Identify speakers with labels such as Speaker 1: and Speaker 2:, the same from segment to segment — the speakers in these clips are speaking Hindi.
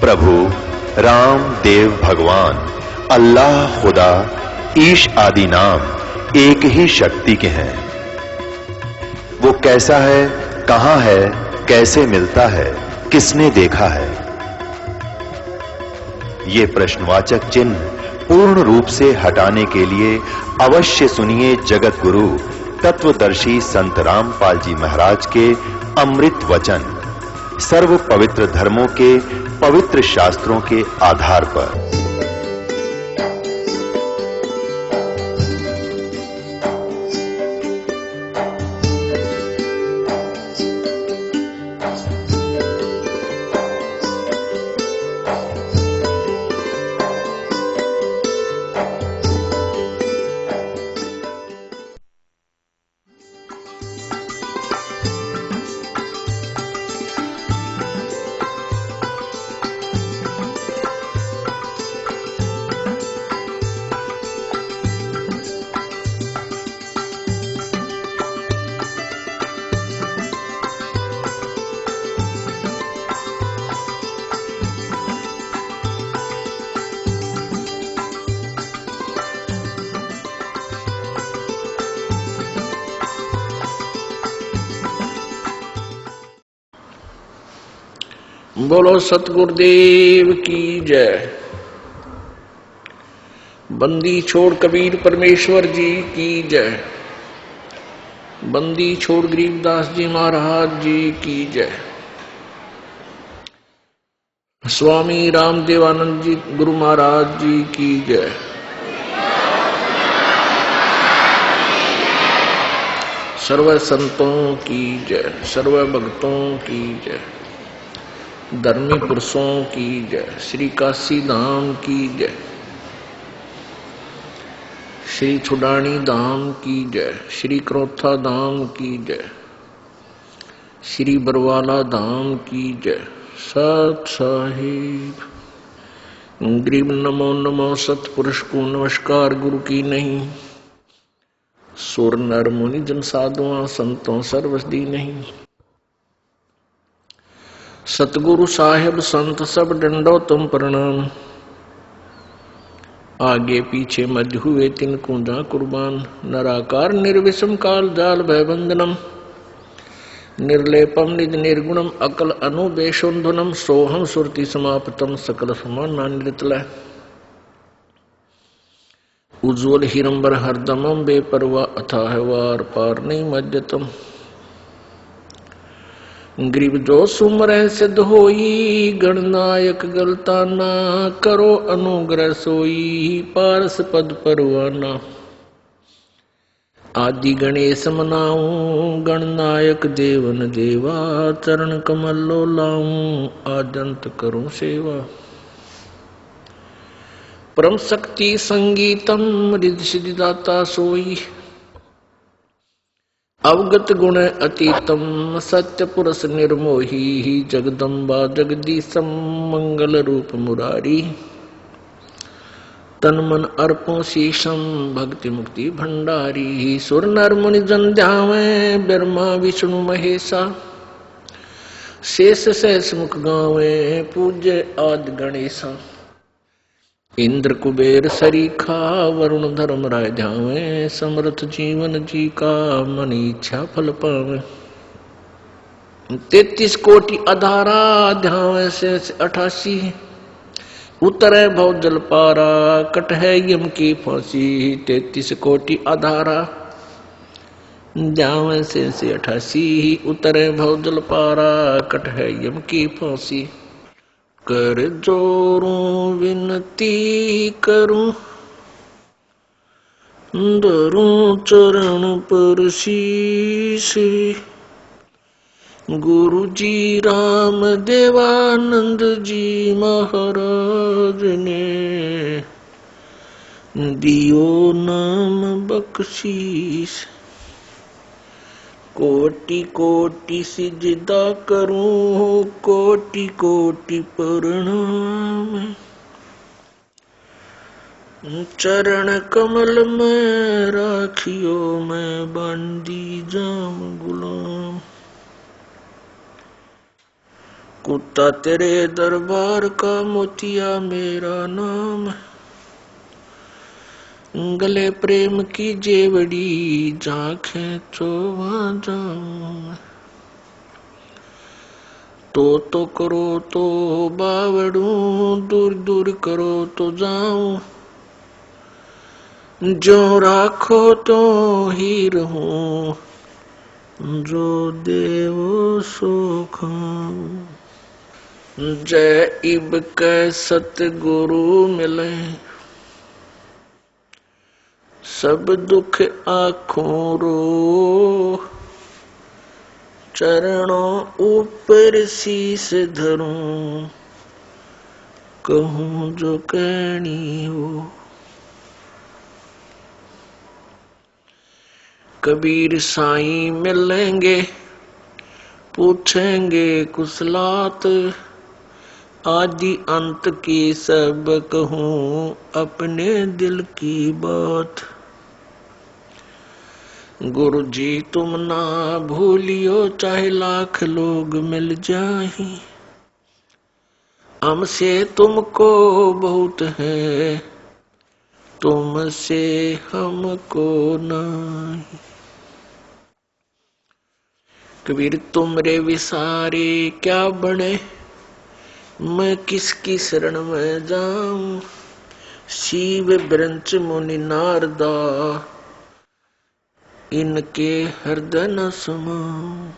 Speaker 1: प्रभु राम देव भगवान अल्लाह खुदा ईश आदि नाम एक ही शक्ति के हैं। वो कैसा है, कहां है, कैसे मिलता है, किसने देखा है? ये प्रश्नवाचक चिन्ह पूर्ण रूप से हटाने के लिए अवश्य सुनिए जगत गुरु तत्वदर्शी संत रामपाल जी महाराज के अमृत वचन, सर्व पवित्र धर्मों के पवित्र शास्त्रों के आधार पर।
Speaker 2: बोलो सतगुरुदेव की जय। बंदी छोड़ कबीर परमेश्वर जी की जय। बंदी छोड़ गरीबदास जी महाराज जी की जय। स्वामी रामदेवानंद जी गुरु महाराज जी की जय। सर्व संतों की जय, सर्व भक्तों की जय, धर्मी पुरुषों की जय, श्री काशी धाम की जय, श्री छुडानी धाम की जय, श्री क्रोथा धाम की जय, श्री बरवाला धाम की जय। सत साहिब गरीब नमो नमो सतपुरुष को नमस्कार गुरु की नहीं, सुर नर मुनि जन साधुआ संतों सर्वसदी नहीं। सतगुरु साहेब संत सब डंडो तुम प्रणाम, आगे पीछे मध्य हुए तिनको जा कुर्बान। नराकार निर्विषम काल जाल भय बंधनम, निर्लेपम निज निर्गुणम अकल अनुबेशुंधुनम। सोहम सुरति समाप्तम सकल समाना निरतलय। उज्ज्वल हिरंबर हरदमम बेपरवा अथाह वार पार नहीं मज्जतम। गरीब जो सुमर सिद्ध होई, गणनायक गलता ना करो अनुग्रह सोई। पारस पद परवाना आदि गणेश मनाऊं, गणनायक देवन देवा। चरण कमल लो लाऊं, आजंत करूं सेवा। परम शक्ति संगीतम रिद्धि सिद्धि दाता सोई। अवगत गुण अतीतम सत्य पुरुष निर्मोही। जगदम्बा जगदीशम मंगल रूप मुरारी। तन मन अर्पों शीशम भक्ति मुक्ति भंडारी। सुर नर मुनि जन ध्यावे, ब्रह्मा विष्णु महेशा। शेष सहस मुख गावे, पूज्य आदि गणेशा। इंद्र कुबेर सरीखा, वरुण धर्म राय ध्यावे। समर्थ जीवन जी का, मन इच्छा फल पावे। 33 कोटि अधारा, ध्यावे से 88। उतरे भव जल पारा, कट है यम की फांसी। 33 कोटि अधारा, ध्यावे से 88। उतरे भव जल पारा, कट है यम की फांसी। कर जोरूं विनती करूं, धरूं चरण पर शीश। गुरु जी राम देवानंद जी महाराज ने दियो नाम बख्शीश। कोटि कोटि सिजदा करूं, कोटि कोटि प्रणाम। चरण कमल में राखियो, मैं बांदी जाम गुलाम। कुत्ता तेरे दरबार का, मोतिया मेरा नाम। गले प्रेम की जेवड़ी, झांखें तो वहां जाऊं। तो करो तो बावड़ू, दूर दूर करो तो जाऊं। जो राखो तो ही रहूं, जो देवो सो खाऊं। जय इब के सतगुरु मिले, सब दुख आँखों रो। चरणों ऊपर शीस धरूं, कहूं जो कहनी हो। कबीर साईं मिलेंगे, पूछेंगे कुशलात। आदि अंत की सब कहूं, अपने दिल की बात। गुरु जी तुम ना भूलियो, चाहे लाख लोग मिल जाएं। हमसे तुमको बहुत है, तुमसे हमको नहीं। कबीर तुमरे विसारे क्या बने, मैं किसकी शरण में जाऊं। शिव ब्रंच मुनि नारदा, इनके हृदय न समाऊं।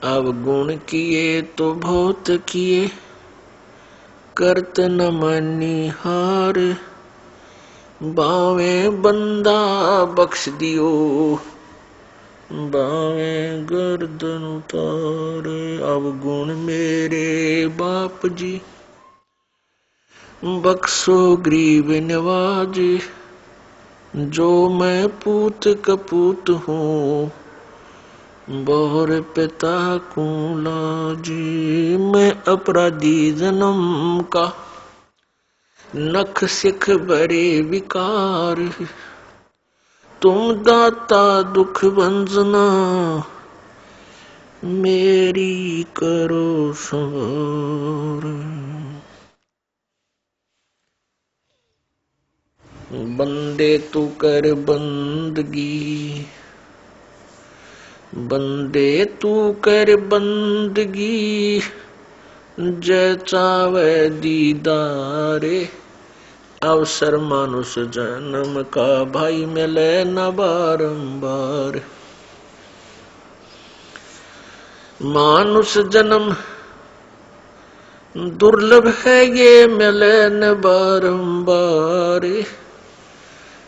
Speaker 2: अवगुण किए तो बहुत किए, करत न मानी हार। बावे बंदा बख्श दियो, बावे गर्दन उतारे। अवगुण मेरे बाप जी, बख्शो गरीब नवाज। जो मैं पूत कपूत हूँ, बोर पिता को लाजी। मैं अपराधी जन्म का, नख सिख बड़े विकार। तुम दाता दुख भंजना, मेरी करो सवार। बंदे तू कर बंदगी, बंदे तू कर बंदगी। जय चावे दीदारे, अवसर मानुष जन्म का, भाई मिले न बारंबार। मानुष जन्म दुर्लभ है, ये मिले न बारंबार।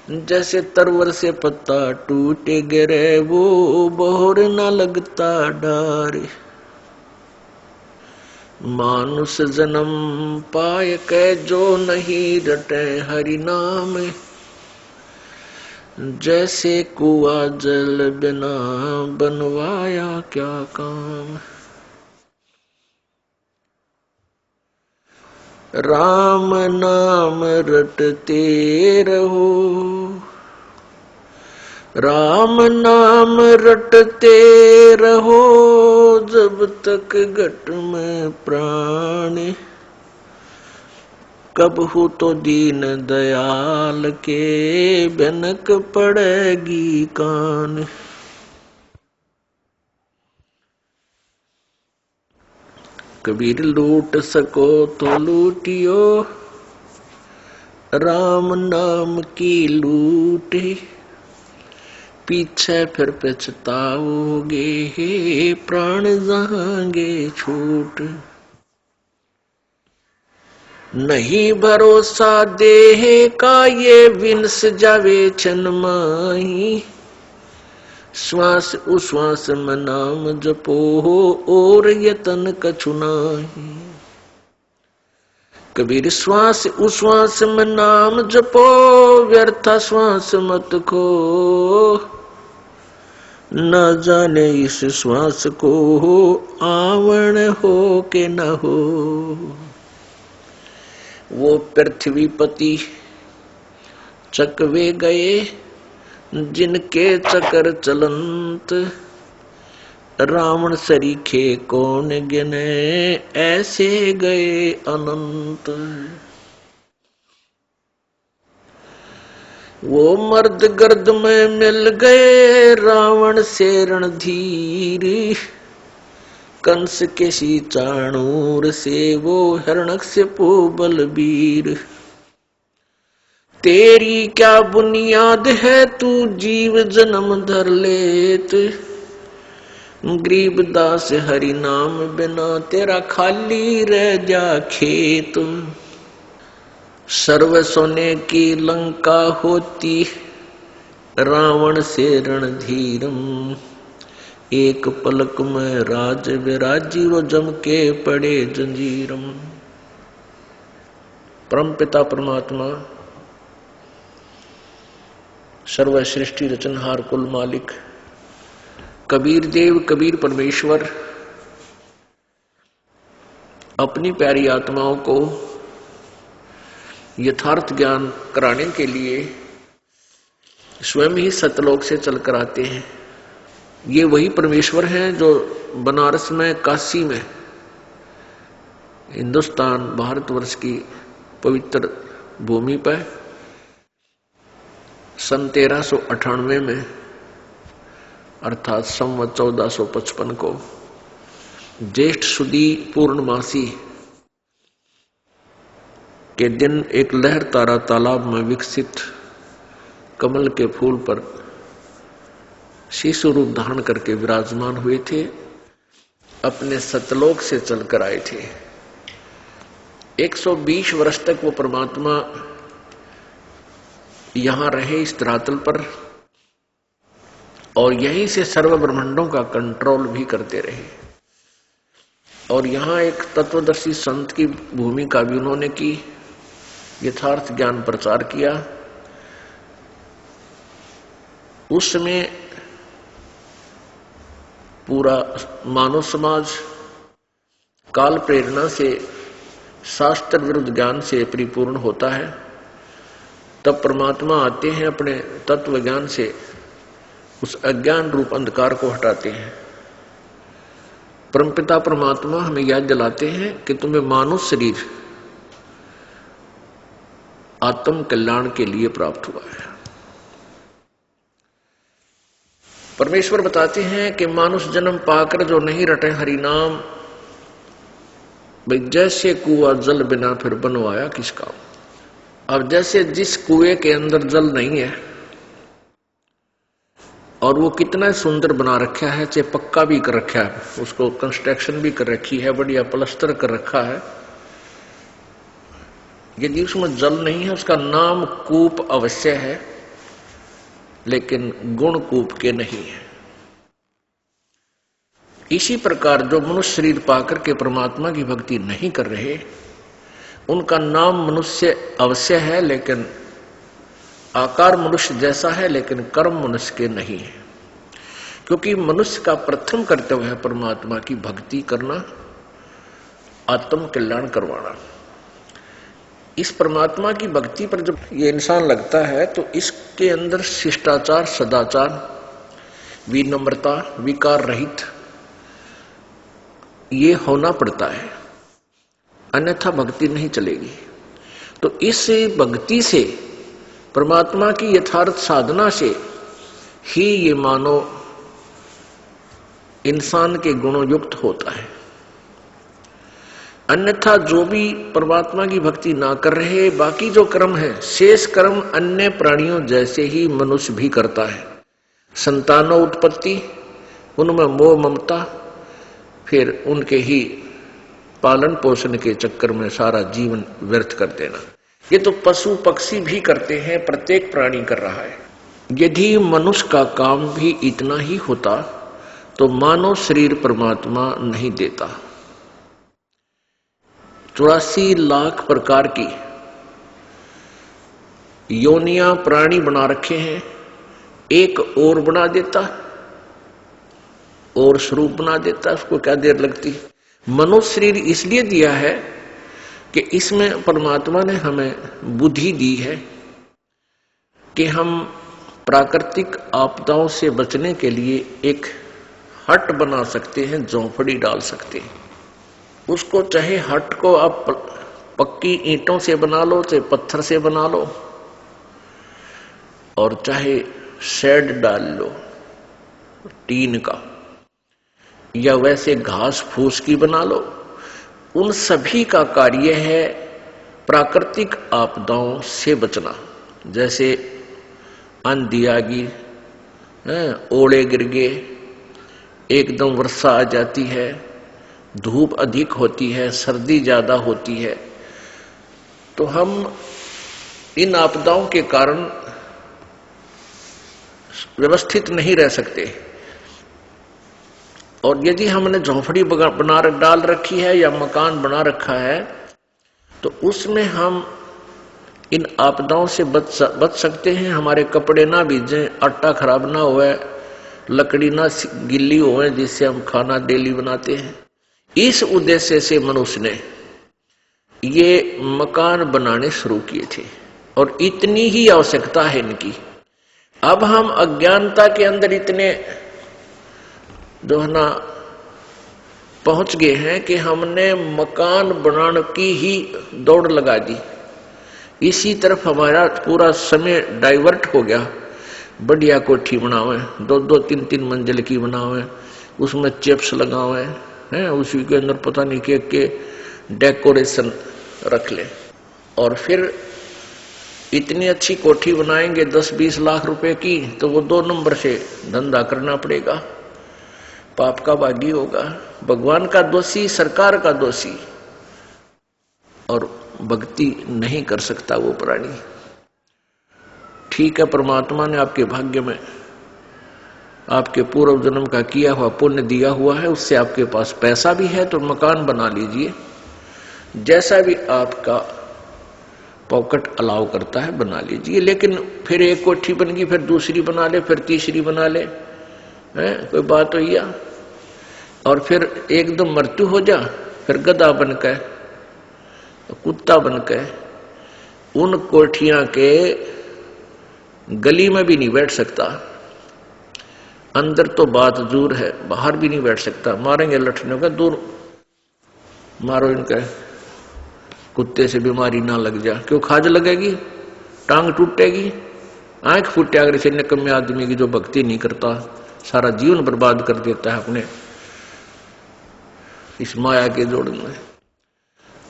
Speaker 2: जैसे तरवर से पत्ता टूटे गिरे, वो बोर न लगता डार। मानुष जन्म पाय के, जो नहीं रटे हरि नाम। जैसे कुआ जल बिना, बनवाया क्या काम। राम नाम रटते रहो, राम नाम रटते रहो। जब तक घट में प्राण, कब हो तो दीन दयाल के, भनक पड़ेगी कान। कबीर लूट सको तो लूटियो, राम नाम की लूट। पीछे फिर पछताओगे, प्राण जाएंगे छूट। नहीं भरोसा देह का, ये विनस जावे छन माही। श्वास उश्वास में नाम जपो, और यतन कछु नाही। कबीर श्वास उश्वास में नाम जपो, व्यर्थ श्वास मत खो। न जाने इस श्वास को, आवण हो के न हो। वो पृथ्वीपति चकवे गए, जिनके चकर चलंत। रावण सरीखे कौन गिने, ऐसे गए अनंत। वो मर्द गर्द में मिल गए, रावण से रणधीर। कंस के सी चाणूर से, वो हिरण्यकशिपु बलबीर। तेरी क्या बुनियाद है, तू जीव जन्म धर लेत। गरीबदास हरि नाम बिना, तेरा खाली रह जा खेत। सर्व सोने की लंका होती, रावण से रणधीरम। एक पलक में राज विराजी, वो जम के पड़े जंजीरम। परमपिता परमात्मा सर्व सृष्टि रचनहार कुल मालिक कबीर देव कबीर परमेश्वर अपनी प्यारी आत्माओं को यथार्थ ज्ञान कराने के लिए स्वयं ही सतलोक से चलकर आते हैं। ये वही परमेश्वर हैं जो बनारस में, काशी में, हिंदुस्तान भारतवर्ष की पवित्र भूमि पर सन 1398 में अर्थात संवत 1455 को ज्येष्ठ सुदी पूर्णमासी के दिन एक लहर तारा तालाब में विकसित कमल के फूल पर शिशु रूप धारण करके विराजमान हुए थे। अपने सतलोक से चलकर आए थे। 120 वर्ष तक वो परमात्मा यहां रहे इस धरातल पर और यहीं से सर्व ब्रह्मांडों का कंट्रोल भी करते रहे। और यहां एक तत्वदर्शी संत की भूमिका भी उन्होंने की, यथार्थ ज्ञान प्रचार किया। उस समय पूरा मानव समाज काल प्रेरणा से शास्त्र विरुद्ध ज्ञान से परिपूर्ण होता है। तब परमात्मा आते हैं, अपने तत्व ज्ञान से उस अज्ञान रूप अंधकार को हटाते हैं। परमपिता परमात्मा हमें याद दिलाते हैं कि तुम्हें मानव शरीर आत्म कल्याण के लिए प्राप्त हुआ है। परमेश्वर बताते हैं कि मानुष जन्म पाकर जो नहीं रटे हरि नाम, भाई जैसे कुआं जल बिना फिर बनवाया किसका। अब जैसे जिस कुएं के अंदर जल नहीं है और वो कितना सुंदर बना रखा है, चाहे पक्का भी कर रखा है, उसको कंस्ट्रक्शन भी कर रखी है, बढ़िया प्लास्टर कर रखा है, यदि उसमें जल नहीं है उसका नाम कूप अवश्य है लेकिन गुण कूप के नहीं है। इसी प्रकार जो मनुष्य शरीर पाकर के परमात्मा की भक्ति नहीं कर रहे, उनका नाम मनुष्य अवश्य है लेकिन आकार मनुष्य जैसा है लेकिन कर्म मनुष्य के नहीं है। क्योंकि मनुष्य का प्रथम कर्तव्य है परमात्मा की भक्ति करना, आत्म कल्याण करवाना। इस परमात्मा की भक्ति पर जब ये इंसान लगता है तो इसके अंदर शिष्टाचार, सदाचार, विनम्रता, विकार रहित ये होना पड़ता है, अन्यथा भक्ति नहीं चलेगी। तो इस भक्ति से, परमात्मा की यथार्थ साधना से ही ये मानव इंसान के गुणों युक्त होता है। अन्यथा जो भी परमात्मा की भक्ति ना कर रहे, बाकी जो कर्म है, शेष कर्म अन्य प्राणियों जैसे ही मनुष्य भी करता है। संतानो उत्पत्ति, उनमें मोह ममता, फिर उनके ही पालन पोषण के चक्कर में सारा जीवन व्यर्थ कर देना। ये तो पशु पक्षी भी करते हैं, प्रत्येक प्राणी कर रहा है। यदि मनुष्य का काम भी इतना ही होता तो मानव शरीर परमात्मा नहीं देता। 84 लाख प्रकार की योनियां प्राणी बना रखे हैं, एक और बना देता और स्वरूप बना देता, उसको क्या देर लगती। मनुष्य शरीर इसलिए दिया है कि इसमें परमात्मा ने हमें बुद्धि दी है कि हम प्राकृतिक आपदाओं से बचने के लिए एक हट बना सकते हैं, झोंपड़ी डाल सकते हैं। उसको चाहे हट को आप पक्की ईंटों से बना लो, चाहे पत्थर से बना लो, और चाहे शेड डाल लो टीन का, या वैसे घास फूस की बना लो। उन सभी का कार्य है प्राकृतिक आपदाओं से बचना। जैसे आंधी आ गई, ओले गिर गए, एकदम वर्षा आ जाती है, धूप अधिक होती है, सर्दी ज्यादा होती है, तो हम इन आपदाओं के कारण व्यवस्थित नहीं रह सकते। और यदि हमने झोंपड़ी बना डाल रखी है या मकान बना रखा है, तो उसमें हम इन आपदाओं से बच सकते हैं। हमारे कपड़े ना भीजें, आटा खराब ना होए, लकड़ी ना गिल्ली होए, जिससे हम खाना डेली बनाते हैं। इस उद्देश्य से मनुष्य ने ये मकान बनाने शुरू किए थे, और इतनी ही आवश्यकता है इनकी। अब हम अज्ञानता के अंदर इतने जो है ना पहुंच गए हैं कि हमने मकान बनाने की ही दौड़ लगा दी। इसी तरफ हमारा पूरा समय डाइवर्ट हो गया। बढ़िया कोठी बनावे, 2-2, 3-3 मंजिल की बनावे, उसमें चिप्स लगावे हैं, उसी के अंदर पता नहीं के डेकोरेशन रख ले, और फिर इतनी अच्छी कोठी बनाएंगे 10-20 लाख रुपए की, तो वो 2 नंबर से धंधा करना पड़ेगा, पाप का भागी होगा, भगवान का दोषी, सरकार का दोषी, और भक्ति नहीं कर सकता वो प्राणी। ठीक है, परमात्मा ने आपके भाग्य में आपके पूर्व जन्म का किया हुआ पुण्य दिया हुआ है, उससे आपके पास पैसा भी है, तो मकान बना लीजिए, जैसा भी आपका पॉकेट अलाउ करता है बना लीजिए। लेकिन फिर एक कोठी बन गई, फिर दूसरी बना ले, फिर तीसरी बना ले, कोई बात हो या? और फिर एकदम मृत्यु हो जा, फिर गधा बनकर, कुत्ता बनकर उन कोठियां के गली में भी नहीं बैठ सकता। अंदर तो बात दूर है, बाहर भी नहीं बैठ सकता। मारेंगे लठने का, दूर मारो इनका, कुत्ते से बीमारी ना लग जा। क्यों? खाज लगेगी, टांग टूटेगी, आंख फूटे। अगर इसे निकम्मे आदमी की जो भक्ति नहीं करता, सारा जीवन बर्बाद कर देता है अपने इस माया के जोड़ में।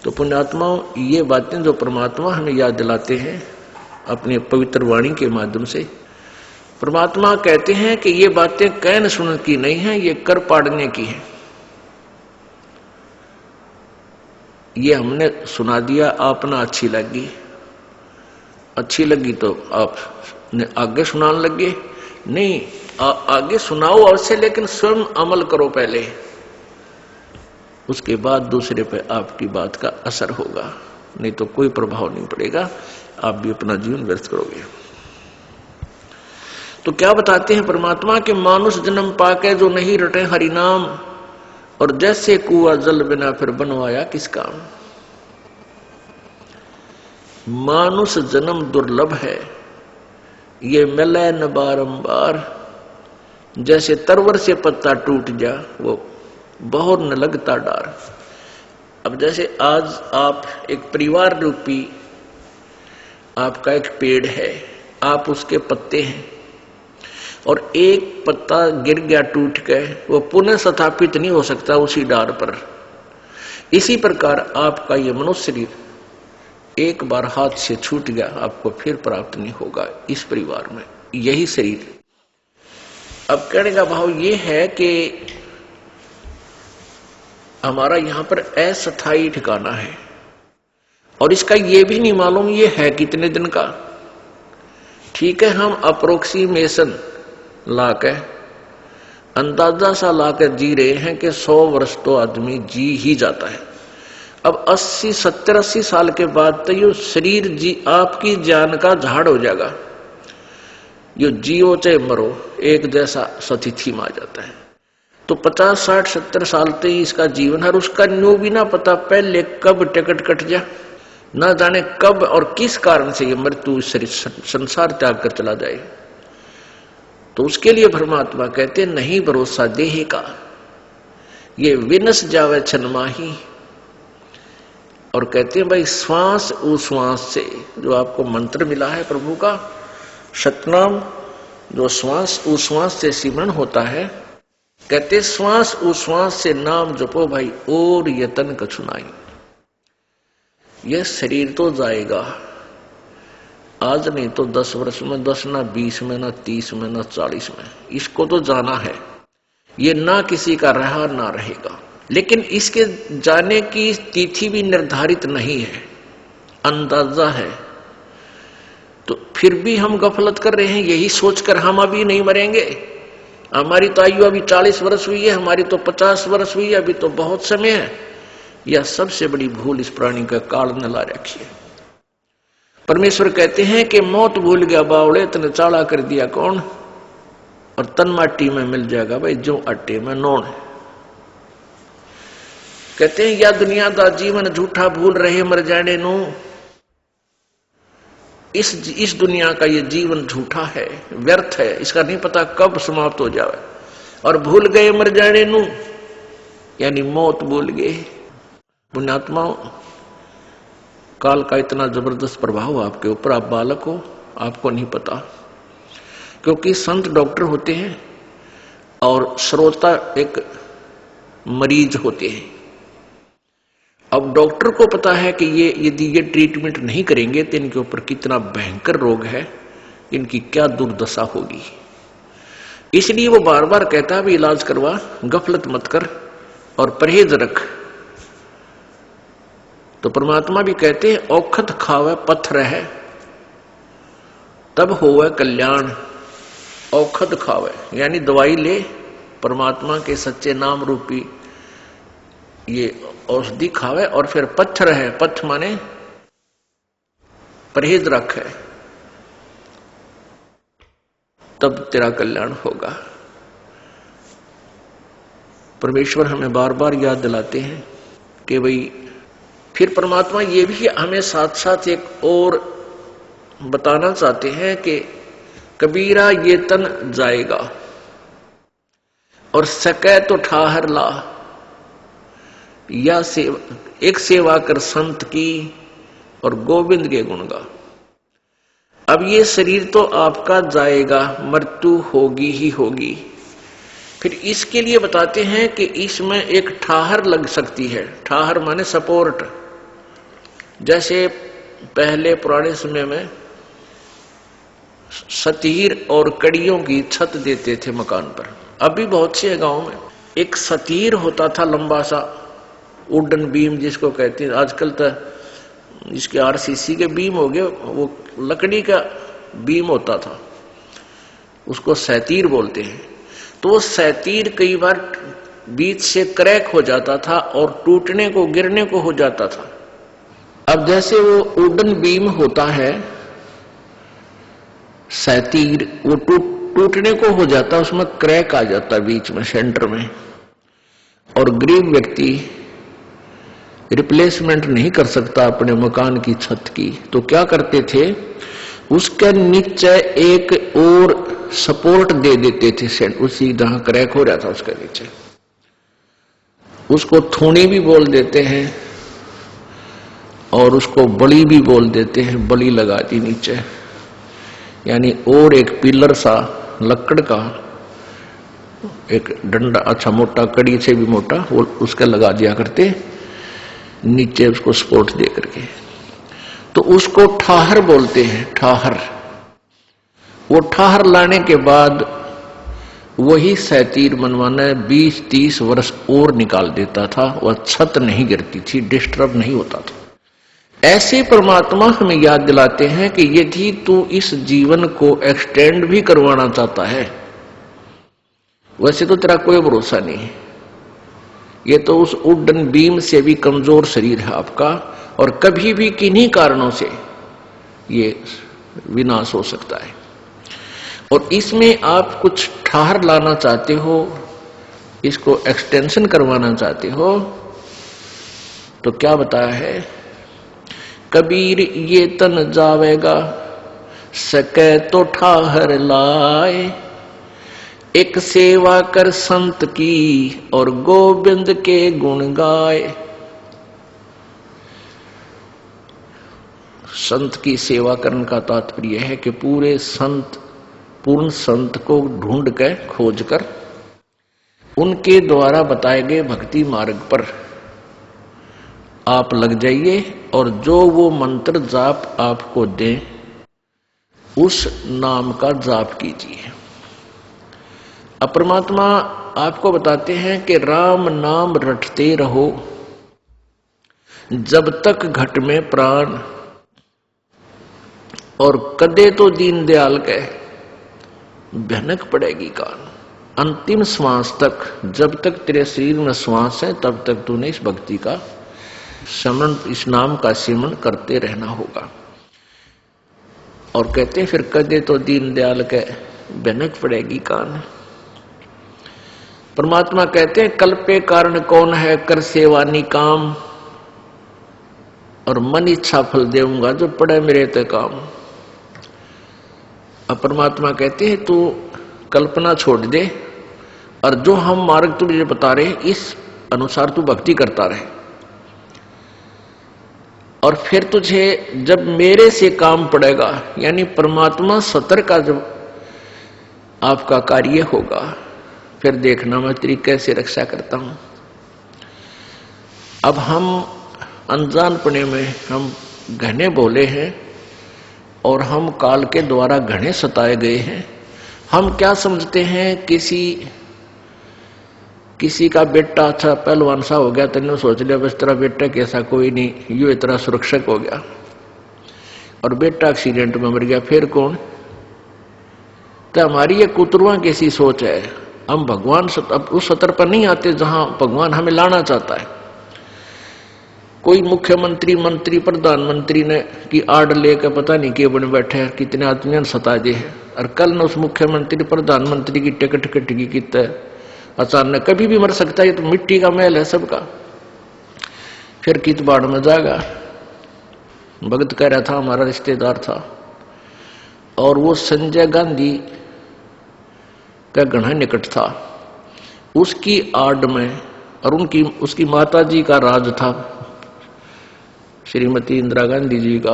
Speaker 2: तो पुण्यात्माओं, ये बातें जो परमात्मा हमें याद दिलाते हैं अपने पवित्र वाणी के माध्यम से, परमात्मा कहते हैं कि ये बातें कहने सुनने की नहीं है, ये कर पाड़ने की है। ये हमने सुना दिया, आपने अच्छी लगी तो आप आगे सुनाने लगे। नहीं, आगे सुनाओ अवश्य, लेकिन स्वयं अमल करो पहले, उसके बाद दूसरे पे आपकी बात का असर होगा, नहीं तो कोई प्रभाव नहीं पड़ेगा, आप भी अपना जीवन व्यर्थ करोगे। तो क्या बताते हैं परमात्मा के मानुष जन्म पाके जो नहीं रटे हरि नाम, और जैसे कुआ जल बिना फिर बनवाया किस काम। मानुष जन्म दुर्लभ है, ये मिले न बारंबार। जैसे तरवर से पत्ता टूट जा, वो बहुत न लगता डार। अब जैसे आज आप एक परिवार रूपी आपका एक पेड़ है, आप उसके पत्ते हैं, और एक पत्ता गिर गया टूट के, वो पुनः स्थापित नहीं हो सकता उसी डार पर। इसी प्रकार आपका ये मनुष्य शरीर एक बार हाथ से छूट गया, आपको फिर प्राप्त नहीं होगा इस परिवार में, यही शरीर। अब कहने का भाव ये है कि हमारा यहां पर अस्थायी ठिकाना है, और इसका ये भी नहीं मालूम ये है कितने दिन का। ठीक है, हम अप्रोक्सीमेशन लाके, अंदाजा सा लाकर जी रहे हैं कि 100 वर्ष तो आदमी जी ही जाता है। अब 80, 70, 80 साल के बाद तो ये शरीर जी आपकी जान का झाड़ हो जाएगा। यो जियो चाहे मरो, एक जैसा स्थिति में आ जाता है। तो 50, 60, 70 साल तक इसका जीवन है, और उसका न्यू भी ना पता पहले कब टिकट कट जा, ना जाने कब और किस कारण से ये मृत्यु शरीर संसार त्याग कर चला जाए। तो उसके लिए परमात्मा कहते नहीं भरोसा देह का, ये विनस जावे छनमाही। और कहते हैं भाई श्वास उश्वास से, जो आपको मंत्र मिला है प्रभु का सतनाम, जो श्वास उश्वास से सिमरण होता है, कहते श्वास उश्वास से नाम जपो भाई और यतन कछुनाई। यह शरीर तो जाएगा, आज नहीं तो 10 वर्ष में, 10 ना 20 में, ना 30 में, ना 40 में, इसको तो जाना है। ये ना किसी का रहा ना रहेगा, लेकिन इसके जाने की तिथि भी निर्धारित नहीं है, अंदाजा है। तो फिर भी हम गफलत कर रहे हैं, यही सोचकर हम अभी नहीं मरेंगे, हमारी तो आयु अभी 40 वर्ष हुई है, हमारी तो 50 वर्ष हुई है, अभी तो बहुत समय है। यह सबसे बड़ी भूल इस प्राणी का काल ने ला रखी है। परमेश्वर कहते हैं कि मौत भूल गया बावड़े, तने चाड़ा कर दिया कौन, और तन माटी में मिल जाएगा भाई जो अट्टे में नोन। कहते हैं या दुनिया का जीवन झूठा भूल रहे मर जाने नु, इस दुनिया का ये जीवन झूठा है, व्यर्थ है, इसका नहीं पता कब समाप्त हो जाए। और भूल गए मर जाने नु, यानी मौत भूल गए। पुण्यात्माओं, काल का इतना जबरदस्त प्रभाव आपके ऊपर, आप बालक हो, आपको नहीं पता, क्योंकि संत डॉक्टर होते हैं और श्रोता एक मरीज होते हैं। अब डॉक्टर को पता है कि यदि ये ट्रीटमेंट नहीं करेंगे तो इनके ऊपर कितना भयंकर रोग है, इनकी क्या दुर्दशा होगी। इसलिए वो बार बार कहता है भी इलाज करवा, गफलत मत कर और परहेज रख। तो परमात्मा भी कहते हैं औखत खावे पत्थर है तब होवे कल्याण। औखत खावे यानी दवाई ले, परमात्मा के सच्चे नाम रूपी ये औषधि खावे, और फिर पत्थर है, पथ माने परहेज रख है, तब तेरा कल्याण होगा। परमेश्वर हमें बार बार याद दिलाते हैं कि भाई, फिर परमात्मा ये भी हमें साथ साथ एक और बताना चाहते हैं कि कबीरा ये तन जाएगा और सके तो ठाहर ला, या एक सेवा कर संत की और गोविंद के गुण गा। अब ये शरीर तो आपका जाएगा, मृत्यु होगी ही होगी। फिर इसके लिए बताते हैं कि इसमें एक ठाहर लग सकती है। ठाहर माने सपोर्ट। जैसे पहले पुराने समय में सतीर और कड़ियों की छत देते थे मकान पर, अभी बहुत से गांव में एक सतीर होता था, लंबा सा वुडन बीम जिसको कहते हैं। आजकल तो इसके आरसीसी के बीम हो गए, वो लकड़ी का बीम होता था, उसको सैतीर बोलते हैं। तो वो सैतीर कई बार बीच से क्रैक हो जाता था और टूटने को, गिरने को हो जाता था। अब जैसे वो वुडन बीम होता है सैतीर, वो टूटने को हो जाता, उसमें क्रैक आ जाता बीच में, सेंटर में, और गरीब व्यक्ति रिप्लेसमेंट नहीं कर सकता अपने मकान की छत की। तो क्या करते थे, उसके नीचे एक और सपोर्ट दे देते थे, उसी जहां क्रैक हो रहा था उसके नीचे। उसको थोड़ी भी बोल देते हैं और उसको बड़ी भी बोल देते हैं, बड़ी लगा दी नीचे, यानी और एक पिलर सा लकड़ का एक डंडा, अच्छा मोटा, कड़ी से भी मोटा, वो उसका लगा दिया करते नीचे, उसको सपोर्ट दे करके। तो उसको ठाहर बोलते हैं, ठाहर। वो ठाहर लाने के बाद वही सैतीर मनवाना 20-30 वर्ष और निकाल देता था, वह छत नहीं गिरती थी, डिस्टर्ब नहीं होता था। ऐसे परमात्मा हमें याद दिलाते हैं कि यदि तू इस जीवन को एक्सटेंड भी करवाना चाहता है, वैसे तो तेरा कोई भरोसा नहीं है, ये तो उस वुडन बीम से भी कमजोर शरीर है आपका, और कभी भी किन्हीं कारणों से ये विनाश हो सकता है। और इसमें आप कुछ ठाहर लाना चाहते हो, इसको एक्सटेंशन करवाना चाहते हो, तो क्या बताया है, कबीर ये तन जावेगा, सके तो ठाहर लाए, एक सेवा कर संत की और गोविंद के गुण गाए। संत की सेवा करने का तात्पर्य है कि पूरे संत, पूर्ण संत को ढूंढ कर, खोज कर उनके द्वारा बताए गए भक्ति मार्ग पर आप लग जाइए और जो वो मंत्र जाप आपको दें उस नाम का जाप कीजिए। अब परमात्मा आपको बताते हैं कि राम नाम रटते रहो जब तक घट में प्राण, और कदे तो दीन दयाल के भनक पड़ेगी कान। अंतिम श्वास तक, जब तक तेरे शरीर में श्वास है तब तक तूने इस भक्ति का स्मरण, इस नाम का सिमरण करते रहना होगा। और कहते हैं फिर कदे तो दीन दयाल के भनक पड़ेगी कान। परमात्मा कहते हैं कल्पे कारण कौन है, कर सेवा निकाम, और मन इच्छा फल देऊंगा जो पड़े मेरे ते काम। अब परमात्मा कहते हैं तू कल्पना छोड़ दे और जो हम मार्ग तुझे बता रहे इस अनुसार तू भक्ति करता रहे, और फिर तुझे जब मेरे से काम पड़ेगा, यानी परमात्मा सतर का जब आपका कार्य होगा, फिर देखना मैं तेरी कैसे रक्षा करता हूं। अब हम अनजानपने में हम घने बोले हैं और हम काल के द्वारा घने सताए गए हैं। हम क्या समझते हैं, किसी का बेटा अच्छा पहलवान सा हो गया, तेने सोच लिया बस तेरा बेटा कैसा कोई नहीं, यू इतना सुरक्षक हो गया, और बेटा एक्सीडेंट में मर गया, फिर कौन। तो हमारी ये कुतरुआ कैसी सोच है। हम भगवान उस सतर पर नहीं आते जहां भगवान हमें लाना चाहता है। कोई मुख्यमंत्री, मंत्री, प्रधानमंत्री ने की आड़ लेकर पता नहीं के बने बैठे हैं, कितने आदमी ने सता दिए हैं, और कल ने उस मुख्यमंत्री प्रधानमंत्री की टिकट कटगी कितना अचानक, कभी भी मर सकता है, ये तो मिट्टी का महल है सबका। फिर कित बाढ़ में जाएगा। भगत कह रहा था, हमारा रिश्तेदार था, और वो संजय गांधी का घना निकट था, उसकी आड़ में, और उसकी माता जी का राज था, श्रीमती इंदिरा गांधी जी का।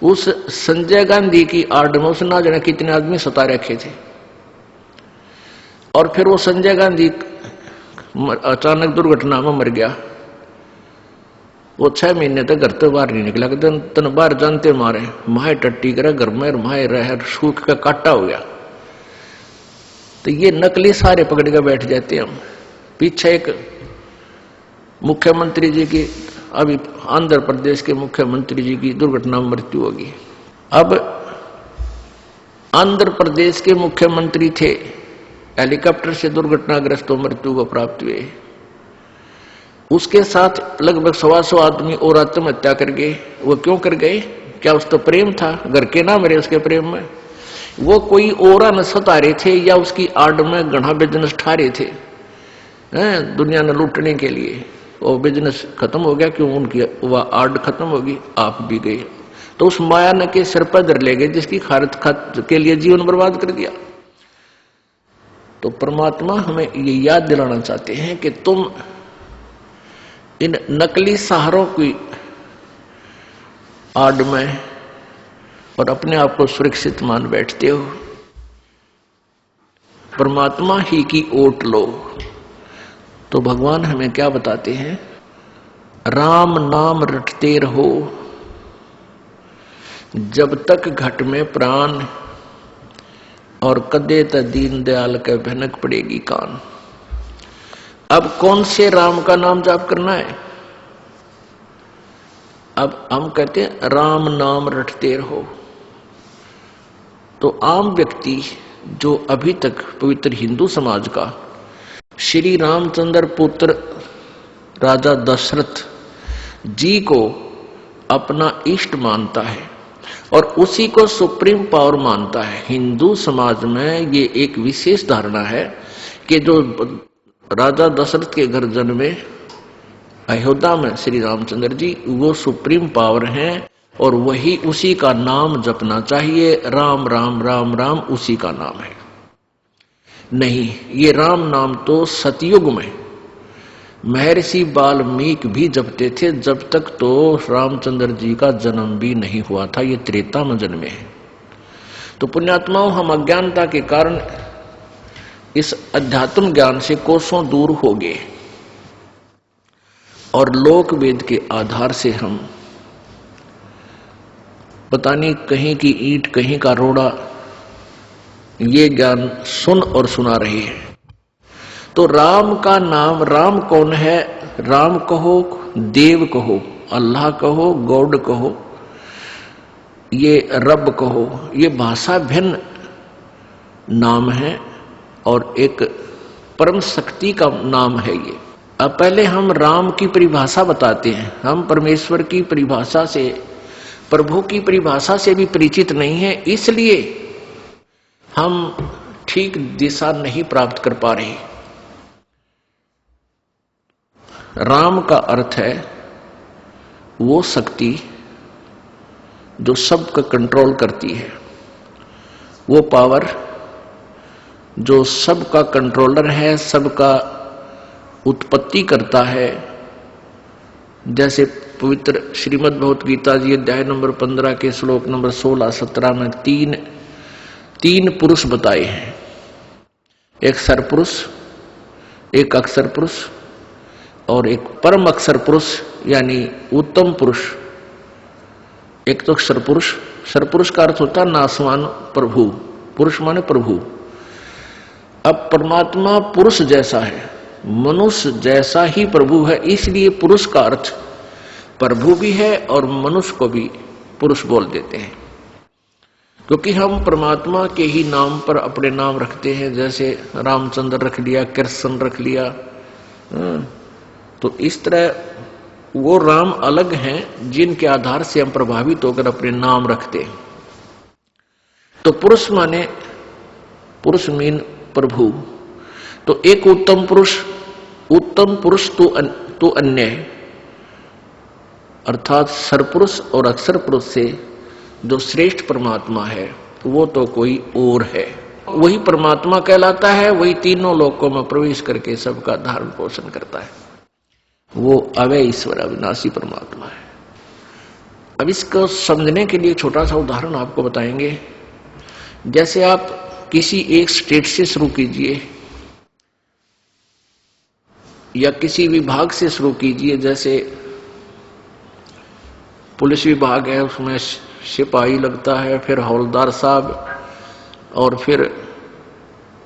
Speaker 2: उस संजय गांधी की आड़ में उसने ना जाने कितने आदमी सता रखे थे, और फिर वो संजय गांधी अचानक दुर्घटना में मर गया। वो 6 महीने तक घर से बाहर नहीं निकला, तन बाहर जानते मारे, माए टट्टी करे घर में, माए रह सूख का काटा हो गया। तो ये नकली सारे पकड़ के बैठ जाते हम। पीछे एक मुख्यमंत्री जी की, अभी आंध्र प्रदेश के मुख्यमंत्री जी की दुर्घटना में मृत्यु होगी। अब आंध्र प्रदेश के मुख्यमंत्री थे, हेलीकॉप्टर से दुर्घटनाग्रस्त हो मृत्यु को प्राप्त हुए। उसके साथ लगभग 125 आदमी और आत्महत्या कर गए। वो क्यों कर गए? क्या उस तो प्रेम था, घर के ना मरे उसके प्रेम में। वो कोई और न सता रहे थे या उसकी आड़ में घना बिजनेस ठा रहे थे दुनिया ने लूटने के लिए। वो बिजनेस खत्म हो गया, क्यों? उनकी वह आड़ खत्म होगी, आप भी गए। तो उस माया न के सिर पर धर ले गए जिसकी खारत के लिए जीवन बर्बाद कर दिया। तो परमात्मा हमें ये याद दिलाना चाहते हैं कि तुम इन नकली सहारों की आड़ में और अपने आप को सुरक्षित मान बैठते हो। परमात्मा ही की ओट लो। तो भगवान हमें क्या बताते हैं? राम नाम रटते रहो जब तक घट में प्राण, और कदे त दीन दयाल के भनक पड़ेगी कान। अब कौन से राम का नाम जाप करना है? अब हम कहते हैं राम नाम रटते रहो। तो आम व्यक्ति जो अभी तक पवित्र हिंदू समाज का श्री रामचंद्र पुत्र राजा दशरथ जी को अपना इष्ट मानता है और उसी को सुप्रीम पावर मानता है। हिंदू समाज में ये एक विशेष धारणा है कि जो राजा दशरथ के घर जन्मे अयोध्या में श्री रामचंद्र जी, वो सुप्रीम पावर हैं और वही उसी का नाम जपना चाहिए। राम राम राम राम उसी का नाम है। नहीं, ये राम नाम तो सतयुग में महर्षि वाल्मीकि भी जपते थे, जब तक तो रामचंद्र जी का जन्म भी नहीं हुआ था। ये त्रेता में जन्मे हैं। तो पुण्यात्माओं, हम अज्ञानता के कारण इस अध्यात्म ज्ञान से कोसों दूर हो गए और लोक वेद के आधार से हम पता नहीं कहीं की ईंट कहीं का रोड़ा ये ज्ञान सुन और सुना रहे हैं। तो राम का नाम, राम कौन है? राम कहो, देव कहो, अल्लाह कहो, गॉड कहो, ये रब कहो, ये भाषा भिन्न नाम है और एक परम शक्ति का नाम है ये। अब पहले हम राम की परिभाषा बताते हैं। हम परमेश्वर की परिभाषा से, प्रभु की परिभाषा से भी परिचित नहीं है, इसलिए हम ठीक दिशा नहीं प्राप्त कर पा रहे। राम का अर्थ है वो शक्ति जो सबका कंट्रोल करती है, वो पावर जो सबका कंट्रोलर है, सबका उत्पत्ति करता है। जैसे पवित्र श्रीमद् भगवत गीता जी अध्याय नंबर 15 के श्लोक नंबर 16-17 में तीन पुरुष बताए हैं। एक सरपुरुष, एक अक्षर पुरुष और एक परम अक्षर पुरुष यानी उत्तम पुरुष। एक तो सरपुरुष, सरपुरुष का अर्थ होता है नासवान प्रभु, पुरुष माने प्रभु। अब परमात्मा पुरुष जैसा है, मनुष्य जैसा ही प्रभु है, इसलिए पुरुष का अर्थ प्रभु भी है और मनुष्य को भी पुरुष बोल देते हैं। क्योंकि हम परमात्मा के ही नाम पर अपने नाम रखते हैं, जैसे रामचंद्र रख लिया, कृष्ण रख लिया। तो इस तरह वो राम अलग हैं जिनके आधार से हम प्रभावित होकर अपने नाम रखते हैं। तो पुरुष माने, पुरुष मीन प्रभु। तो एक उत्तम पुरुष तो अन्य है, अर्थात सरपुरुष और अक्षर पुरुष से जो श्रेष्ठ परमात्मा है वो तो कोई और है। वही परमात्मा कहलाता है, वही तीनों लोकों में प्रवेश करके सबका धारण पोषण करता है। वो अव्यय ईश्वर अविनाशी परमात्मा है। अब इसको समझने के लिए छोटा सा उदाहरण आपको बताएंगे। जैसे आप किसी एक स्टेट से शुरू कीजिए या किसी विभाग से शुरू कीजिए। जैसे पुलिस विभाग है, उसमें सिपाही लगता है, फिर हवलदार साहब और फिर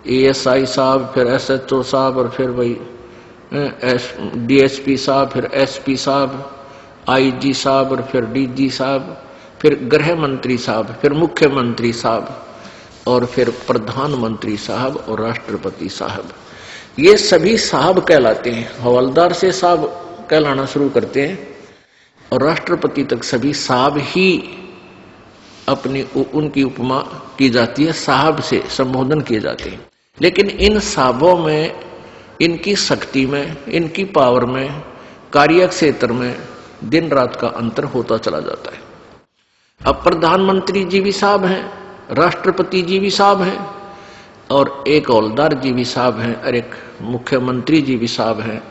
Speaker 2: एएसआई साहब, फिर एसएचओ साहब और फिर वही डीएसपी साहब, फिर एसपी साहब, आईजी साहब और फिर डीजी साहब, फिर गृह मंत्री साहब, फिर मुख्यमंत्री साहब और फिर प्रधानमंत्री साहब और राष्ट्रपति साहब। ये सभी साहब कहलाते हैं। हवलदार से साहब कहलाना शुरू करते हैं और राष्ट्रपति तक सभी साहब ही अपनी उनकी उपमा की जाती है, साहब से संबोधन किए जाते हैं। लेकिन इन साहबों में, इनकी शक्ति में, इनकी पावर में, कार्य क्षेत्र में दिन रात का अंतर होता चला जाता है। अब प्रधानमंत्री जी भी साहब हैं, राष्ट्रपति जी भी साहब हैं और एक हवलदार जी भी साहब हैं और एक मुख्यमंत्री जी भी साहब हैं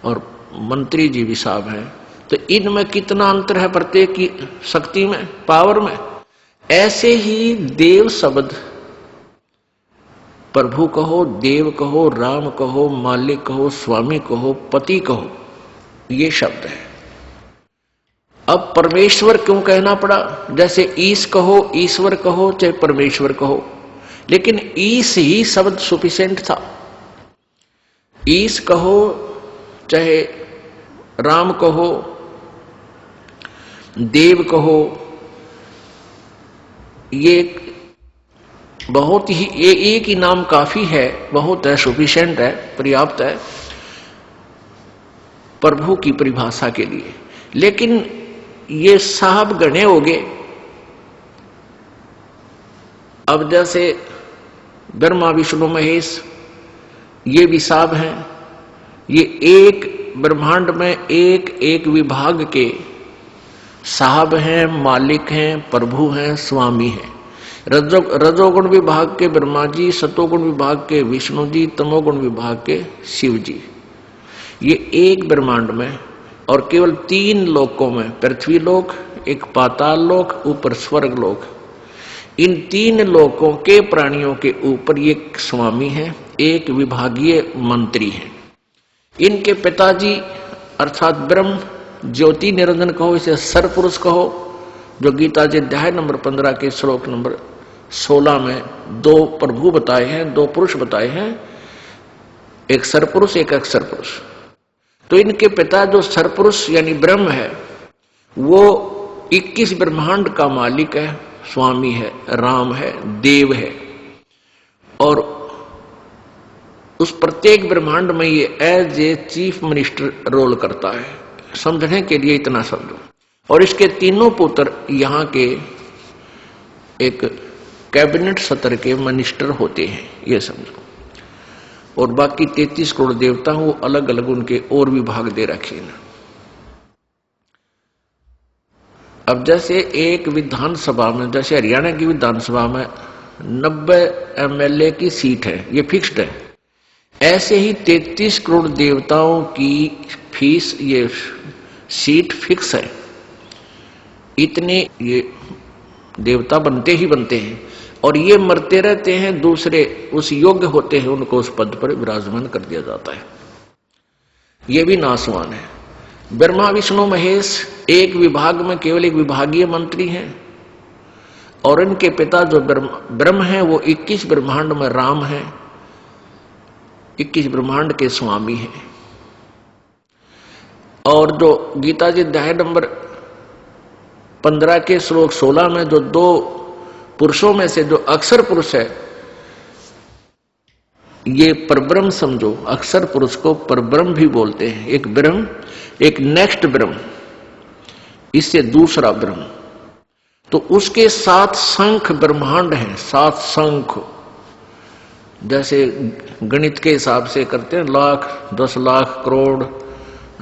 Speaker 2: और मंत्री जी भी साहब हैं। तो इनमें कितना अंतर है प्रत्येक की शक्ति में, पावर में। ऐसे ही देव शब्द, प्रभु कहो, देव कहो, राम कहो, मालिक कहो, स्वामी कहो, पति कहो, ये शब्द है। अब परमेश्वर क्यों कहना पड़ा? जैसे ईश कहो, ईश्वर कहो, चाहे परमेश्वर कहो, लेकिन ईश ही शब्द सफिशिएंट था। ईश कहो चाहे राम कहो, देव कहो, ये बहुत ही एक ही नाम काफी है, बहुत है, सफिशिएंट है, पर्याप्त है प्रभु की परिभाषा के लिए। लेकिन ये साहब गणे हो गए। अब जैसे ब्रह्मा विष्णु महेश ये भी साहब हैं। ये एक ब्रह्मांड में एक एक विभाग के साहब हैं, मालिक हैं, प्रभु हैं, स्वामी हैं। रजोगुण विभाग के ब्रह्मा जी, सतोगुण विभाग के विष्णु जी, तमोगुण विभाग के शिव जी। ये एक ब्रह्मांड में और केवल 3 लोकों में, पृथ्वी लोक, एक पाताल लोक, ऊपर स्वर्ग लोक, इन 3 लोकों के प्राणियों के ऊपर ये स्वामी है, एक विभागीय मंत्री है। इनके पिताजी अर्थात ब्रह्म ज्योति निरंजन कहो, इसे सरपुरुष कहो, जो गीता जी अध्याय नंबर 15 के श्लोक नंबर 16 में 2 प्रभु बताए हैं, 2 पुरुष बताए हैं, एक सरपुरुष एक अक्षर पुरुष। तो इनके पिता जो सरपुरुष यानी ब्रह्म है, वो 21 ब्रह्मांड का मालिक है, स्वामी है, राम है, देव है। और उस प्रत्येक ब्रह्मांड में ये as a chief minister role करता है। समझने के लिए इतना समझो। और इसके 3 पुत्र यहाँ के एक कैबिनेट सत्र के मिनिस्टर होते हैं, ये समझो। और बाकी 33 करोड़ देवता वो अलग अलग उनके और विभाग दे रखे हैं। अब जैसे एक विधानसभा में, जैसे हरियाणा की विधानसभा में 90 MLA की सीट है, ये फिक्स्ड है, ऐसे ही 33 करोड़ देवताओं की फीस, ये सीट फिक्स है। इतने ये देवता बनते ही बनते हैं और ये मरते रहते हैं, दूसरे उस योग्य होते हैं, उनको उस पद पर विराजमान कर दिया जाता है। ये भी नासवान है। ब्रह्मा विष्णु महेश एक विभाग में केवल एक विभागीय मंत्री हैं और इनके पिता जो ब्रह्म है वो 21 ब्रह्मांड में राम है, 21 ब्रह्मांड के स्वामी हैं। और जो गीता जी अध्याय नंबर 15 के श्लोक 16 में जो 2 पुरुषों में से जो अक्षर पुरुष है, ये परब्रह्म समझो। अक्षर पुरुष को परब्रह्म भी बोलते हैं। एक ब्रह्म, एक नेक्स्ट ब्रह्म, इससे दूसरा ब्रह्म। तो उसके 7 शंख ब्रह्मांड हैं, 7 शंख। जैसे गणित के हिसाब से करते हैं, लाख, 10 लाख, करोड़,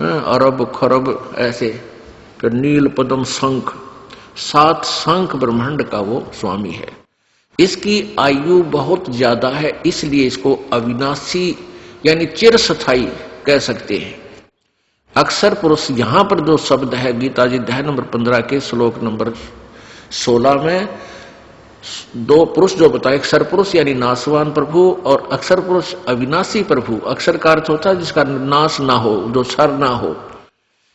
Speaker 2: अरब, खरब, ऐसे। फिर नील, पद्म, शंख, 7 शंख ब्रह्मांड का वो स्वामी है। इसकी आयु बहुत ज्यादा है, इसलिए इसको अविनाशी यानी चिरस्थायी कह सकते हैं। अक्षर पुरुष यहां पर जो शब्द है गीता जी अध्याय नंबर 15 के श्लोक नंबर 16 में 2 पुरुष जो बताए, अक्षर पुरुष यानी नासवान प्रभु और अक्षर पुरुष अविनाशी प्रभु। अक्षर का अर्थ होता है जिसका नाश ना हो, जो क्षर ना हो।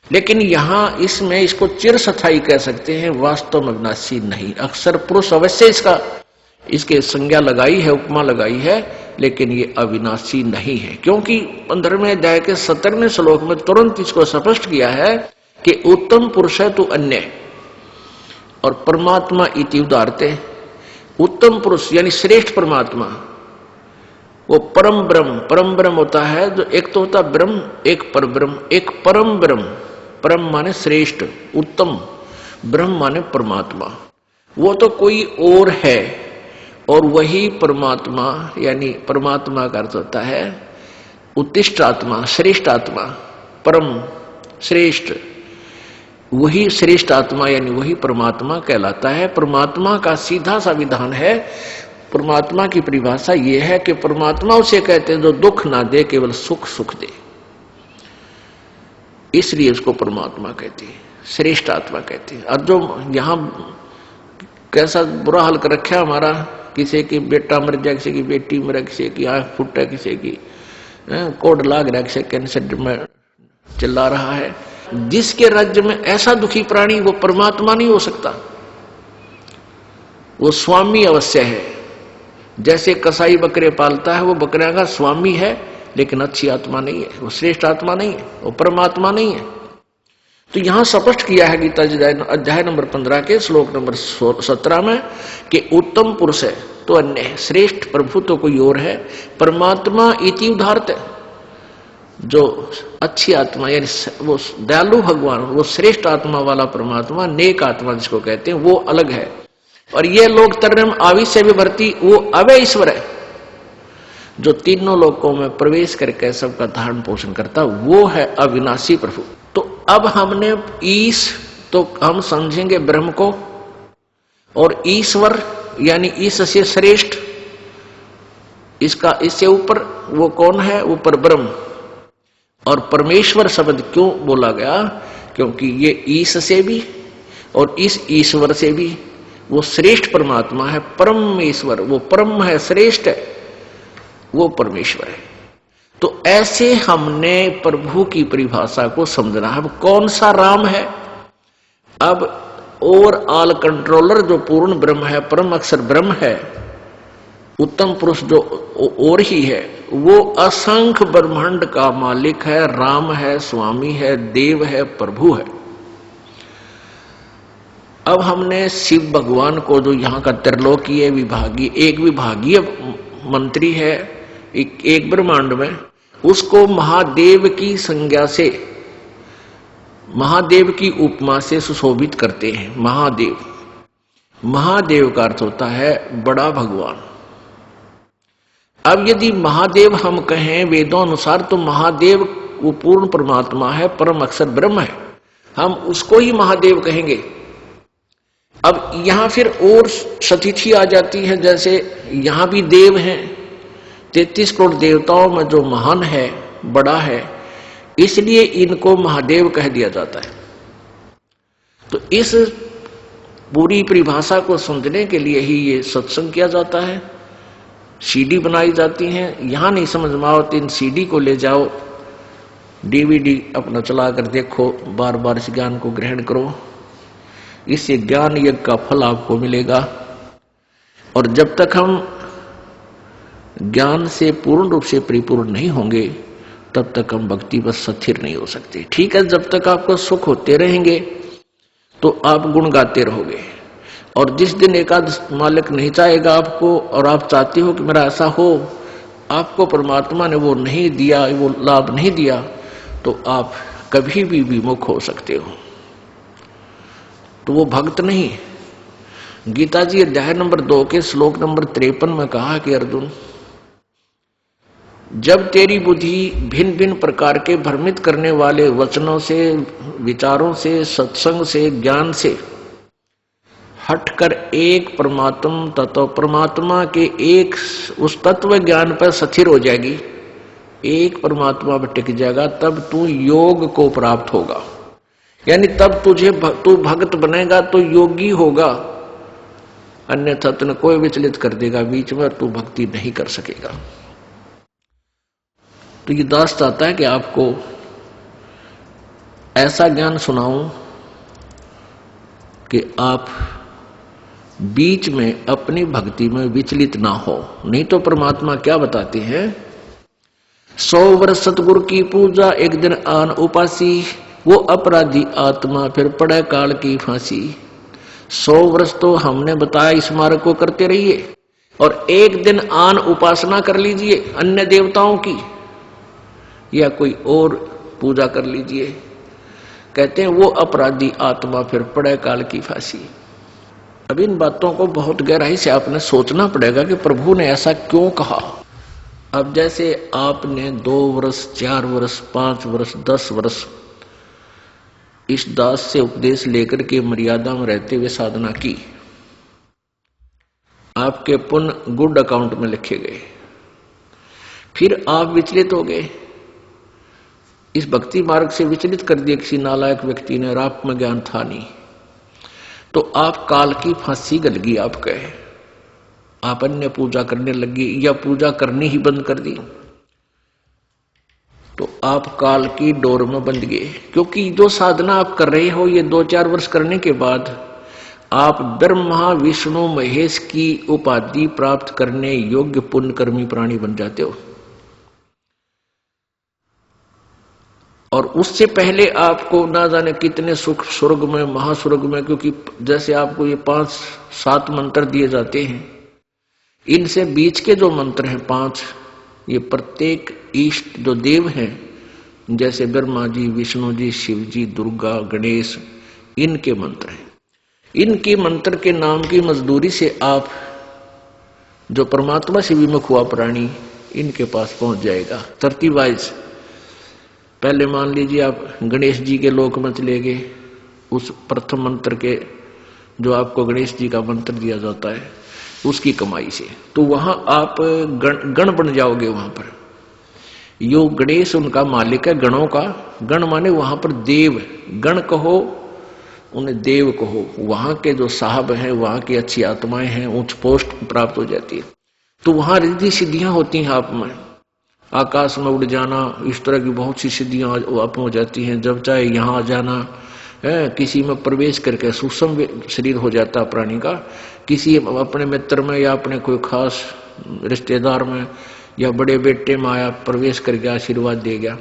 Speaker 2: लेकिन यहां इसमें इसको चिरस्थायी कह सकते हैं, वास्तव में अविनाशी नहीं। अक्षर पुरुष अवश्य इसके संज्ञा लगाई है, उपमा लगाई है, लेकिन ये अविनाशी नहीं है। क्योंकि 15वें अध्याय के 17वें श्लोक में तुरंत इसको स्पष्ट किया है कि उत्तम पुरुष है तो अन्य और परमात्मा इति उदारते। उत्तम पुरुष यानी श्रेष्ठ परमात्मा, वो परम ब्रह्म होता है। जो एक तो होता ब्रह्म, एक परब्रह्म, एक परम ब्रह्म। परम माने श्रेष्ठ, उत्तम, ब्रह्म माने परमात्मा। वो तो कोई और है और वही परमात्मा, यानी परमात्मा का अर्थ होता है उत्तिष्ठ आत्मा, श्रेष्ठ आत्मा, परम श्रेष्ठ। वही श्रेष्ठ आत्मा यानी वही परमात्मा कहलाता है। परमात्मा का सीधा सा विधान है। परमात्मा की परिभाषा यह है कि परमात्मा उसे कहते हैं जो दुख ना दे, केवल सुख दे। इसलिए उसको परमात्मा कहते हैं, श्रेष्ठ आत्मा कहते हैं। और जो यहां कैसा बुरा हाल कर रखा है हमारा, किसी की बेटा मर जाए, किसी की बेटी मर, किसी की आंख फूटे, किसी की कोड लाग रहा है, किसी कैंसर में चिल्ला रहा है। जिसके राज्य में ऐसा दुखी प्राणी, वो परमात्मा नहीं हो सकता, वो स्वामी अवश्य है। जैसे कसाई बकरे पालता है, वो बकरियां का स्वामी है, लेकिन अच्छी आत्मा नहीं है, वो श्रेष्ठ आत्मा नहीं है, वो परमात्मा नहीं है। तो यहां स्पष्ट किया है गीता जी अध्याय नंबर 15 के श्लोक नंबर 17 में कि उत्तम पुरुष है तो अन्य है, श्रेष्ठ प्रभु तो कोई और है। परमात्मा इति उदारते, जो अच्छी आत्मा यानी वो दयालु भगवान, वो श्रेष्ठ आत्मा वाला परमात्मा, नेक आत्मा जिसको कहते हैं, वो अलग है। और ये लोग तरम आविष्य विभर्ती, वो अवय ईश्वर है जो तीनों लोकों में प्रवेश करके सबका धारण पोषण करता, वो है अविनाशी प्रभु। तो अब हमने ईश तो हम समझेंगे ब्रह्म को, और ईश्वर यानी इससे श्रेष्ठ, इसका इससे ऊपर वो कौन है? ऊपर ब्रह्म। और परमेश्वर शब्द क्यों बोला गया? क्योंकि ये ईश से भी और इस ईश्वर से भी वो श्रेष्ठ परमात्मा है, परमेश्वर। वो परम है, श्रेष्ठ है, वो परमेश्वर है। तो ऐसे हमने प्रभु की परिभाषा को समझना है। अब कौन सा राम है? अब ओवरऑल कंट्रोलर जो पूर्ण ब्रह्म है, परम अक्षर ब्रह्म है, उत्तम पुरुष जो और ही है, वो असंख्य ब्रह्मांड का मालिक है, राम है, स्वामी है, देव है, प्रभु है। अब हमने शिव भगवान को, जो यहाँ का त्रिलोकीय विभागीय, एक विभागीय मंत्री है एक ब्रह्मांड में, उसको महादेव की संज्ञा से, महादेव की उपमा से सुशोभित करते हैं। महादेव, महादेव का अर्थ होता है बड़ा भगवान। अब यदि महादेव हम कहें वेदों अनुसार, तो महादेव वो पूर्ण परमात्मा है, परम अक्षर ब्रह्म है, हम उसको ही महादेव कहेंगे। अब यहां फिर और सतिथि आ जाती है, जैसे यहां भी देव हैं, 33 करोड़ देवताओं में जो महान है, बड़ा है, इसलिए इनको महादेव कह दिया जाता है। तो इस पूरी परिभाषा को समझने के लिए ही ये सत्संग किया जाता है, सीडी बनाई जाती हैं। यहां नहीं समझ में आओ तो इन सीडी को ले जाओ, डीवीडी अपना चला कर देखो, बार बार इस ज्ञान को ग्रहण करो, इससे ज्ञान यज्ञ का फल आपको मिलेगा। और जब तक हम ज्ञान से पूर्ण रूप से परिपूर्ण नहीं होंगे, तब तक हम भक्ति बस स्थिर नहीं हो सकते। ठीक है, जब तक आपको सुख होते रहेंगे तो आप गुण गाते रहोगे, और जिस दिन एकादश मालिक नहीं चाहेगा आपको, और आप चाहते हो कि मेरा ऐसा हो, आपको परमात्मा ने वो नहीं दिया, वो लाभ नहीं दिया, तो आप कभी भी विमुख हो सकते हो, तो वो भक्त नहीं। गीता जी अध्याय नंबर 2 के श्लोक नंबर 53 में कहा कि अर्जुन, जब तेरी बुद्धि भिन्न भिन्न प्रकार के भ्रमित करने वाले वचनों से, विचारों से, सत्संग से, ज्ञान से हटकर एक परमात्मा के एक उस तत्व ज्ञान पर स्थिर हो जाएगी, एक परमात्मा पर टिक जाएगा, तब तू योग को प्राप्त होगा। यानी तब तू भक्त बनेगा तो योगी होगा, अन्यथा तुझे कोई विचलित कर देगा बीच में, तू भक्ति नहीं कर सकेगा। तो ये दास चाहता है कि आपको ऐसा ज्ञान सुनाऊं कि आप बीच में अपनी भक्ति में विचलित ना हो। नहीं तो परमात्मा क्या बताते हैं, 100 वर्ष सतगुरु की पूजा, एक दिन आन उपासी, वो अपराधी आत्मा फिर पड़े काल की फांसी। 100 वर्ष तो हमने बताया इस मार्ग को करते रहिए, और एक दिन आन उपासना कर लीजिए अन्य देवताओं की, या कोई और पूजा कर लीजिए। कहते हैं वो अपराधी आत्मा फिर पड़े काल की फांसी। अब इन बातों को बहुत गहराई से आपने सोचना पड़ेगा कि प्रभु ने ऐसा क्यों कहा। अब जैसे आपने 2 वर्ष, 4 वर्ष, 5 वर्ष, 10 वर्ष इस दास से उपदेश लेकर के मर्यादा में रहते हुए साधना की, आपके पुण्य गुड अकाउंट में लिखे गए, फिर आप विचलित हो गए, इस भक्ति मार्ग से विचलित कर दिया किसी नालायक व्यक्ति ने, और आप में ज्ञान था नहीं, तो आप काल की फांसी गल गई। आप कहे आप अन्य पूजा करने लगी या पूजा करनी ही बंद कर दी, तो आप काल की डोर में बंध गए। क्योंकि जो साधना आप कर रहे हो, ये 2-4 वर्ष करने के बाद आप ब्रह्मा विष्णु महेश की उपाधि प्राप्त करने योग्य पुण्यकर्मी प्राणी बन जाते हो। और उससे पहले आपको ना जाने कितने सुख स्वर्ग में, महास्वर्ग में, क्योंकि जैसे आपको ये 5-7 मंत्र दिए जाते हैं, इनसे बीच के जो मंत्र हैं 5, ये प्रत्येक इष्ट जो देव हैं, जैसे ब्रह्मा जी, विष्णु जी, शिव जी, दुर्गा, गणेश, इनके मंत्र हैं। इनके मंत्र के नाम की मजदूरी से आप जो परमात्मा से विमुख हुआ प्राणी, इनके पास पहुंच जाएगा। तरतीब वाइज पहले मान लीजिए आप गणेश जी के लोक में चले गए, उस प्रथम मंत्र के जो आपको गणेश जी का मंत्र दिया जाता है, उसकी कमाई से, तो वहां आप गण बन जाओगे। वहां पर यो गणेश उनका मालिक है, गणों का। गण माने वहां पर देव, गण कहो उन्हें देव कहो। वहां के जो साहब हैं, वहां की अच्छी आत्माएं हैं, उच्च पोस्ट प्राप्त हो जाती है। तो वहां रिद्धि सिद्धियां होती हैं आप में, आकाश में उड़ जाना, इस तरह की बहुत सी सिद्धियां आप हो जाती हैं। जब चाहे यहाँ आ जाना है, किसी में प्रवेश करके सूक्ष्म शरीर हो जाता है प्राणी का, किसी अपने मित्र में या अपने कोई खास रिश्तेदार में या बड़े बेटे में आया, प्रवेश करके आशीर्वाद दे गया,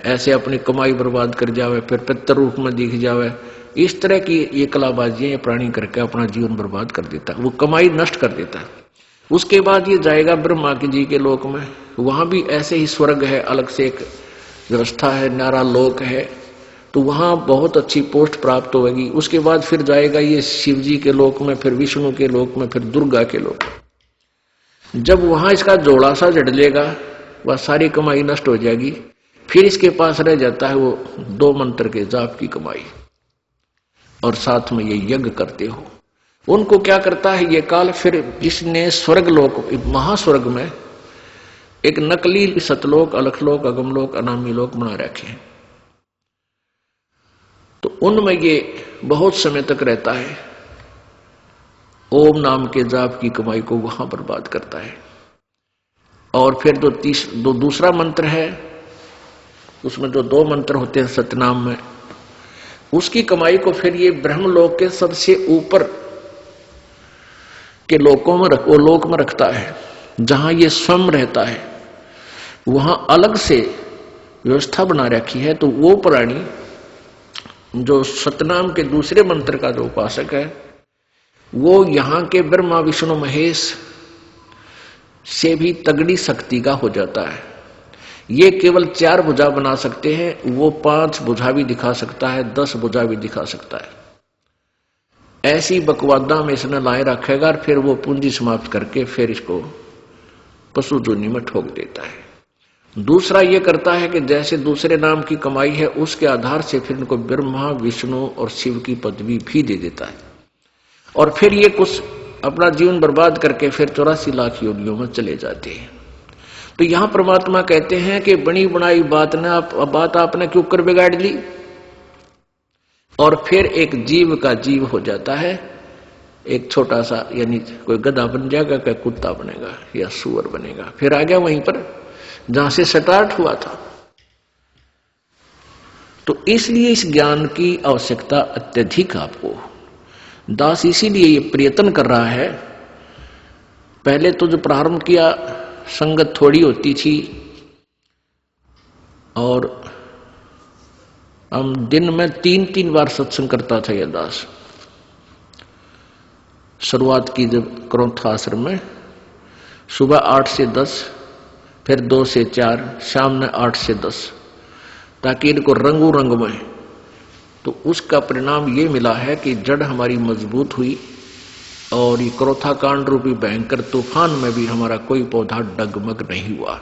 Speaker 2: ऐसे अपनी कमाई बर्बाद कर जावे, फिर पितर रूप में दिख जावे। इस तरह की ये कलाबाजियां ये प्राणी करके अपना जीवन बर्बाद कर देता है, वो कमाई नष्ट कर देता है। उसके बाद ये जाएगा ब्रह्मा जी के लोक में, वहां भी ऐसे ही स्वर्ग है, अलग से एक व्यवस्था है, न्यारा लोक है, तो वहां बहुत अच्छी पोस्ट प्राप्त होगी। उसके बाद फिर जाएगा ये शिव जी के लोक में, फिर विष्णु के लोक में, फिर दुर्गा के लोक में। जब वहां इसका जोड़ा सा जड़ लेगा, वह सारी कमाई नष्ट हो जाएगी। फिर इसके पास रह जाता है वो 2 मंत्र के जाप की कमाई, और साथ में ये यज्ञ करते हो। उनको क्या करता है ये काल, फिर जिसने स्वर्ग लोक, महास्वर्ग में एक नकली सतलोक, अलखलोक, अगमलोक, अनामी लोक बना रखे हैं, तो उनमें ये बहुत समय तक रहता है। ओम नाम के जाप की कमाई को वहां बर्बाद करता है। और फिर जो दूसरा मंत्र है, उसमें जो 2 मंत्र होते हैं सतनाम में, उसकी कमाई को फिर ये ब्रह्मलोक के सबसे ऊपर के लोकों में लोक में रखता है, जहां ये स्वयं रहता है। वहां अलग से व्यवस्था बना रखी है। तो वो प्राणी जो सतनाम के दूसरे मंत्र का जो उपासक है, वो यहाँ के ब्रह्मा विष्णु महेश से भी तगड़ी शक्ति का हो जाता है। ये केवल 4 भुजा बना सकते हैं, वो 5 भुजा भी दिखा सकता है, 10 भुजा भी दिखा सकता है। ऐसी बकवादा में इसने लाए रखेगा, और फिर वो पूंजी समाप्त करके फिर इसको पशु जोनि में ठोक देता है। दूसरा ये करता है कि जैसे दूसरे नाम की कमाई है, उसके आधार से फिर इनको ब्रह्मा विष्णु और शिव की पदवी भी दे देता है। और फिर ये कुछ अपना जीवन बर्बाद करके फिर 84 लाख योनियों में चले जाते हैं। तो यहां परमात्मा कहते हैं कि बनी बनाई बात आपने क्यों कर बिगाड़ ली। और फिर एक जीव का जीव हो जाता है, एक छोटा सा, यानी कोई गधा बन जाएगा, कोई कुत्ता बनेगा या सुअर बनेगा, फिर आ गया वहीं पर जहां से स्टार्ट हुआ था। तो इसलिए इस ज्ञान की आवश्यकता अत्यधिक आपको। दास इसीलिए ये प्रयत्न कर रहा है। पहले तो जो प्रारंभ किया, संगत थोड़ी होती थी, और हम दिन में 3-3 बार सत्संग करता था यह दास। शुरुआत की जब क्रोंथ आश्रम में, सुबह 8 से 10, फिर 2 से 4, शाम में 8 से 10, ताकि इनको रंगों रंग में। तो उसका परिणाम ये मिला है कि जड़ हमारी मजबूत हुई, और ये क्रोधाकांड रूपी भयंकर तूफान में भी हमारा कोई पौधा डगमग नहीं हुआ।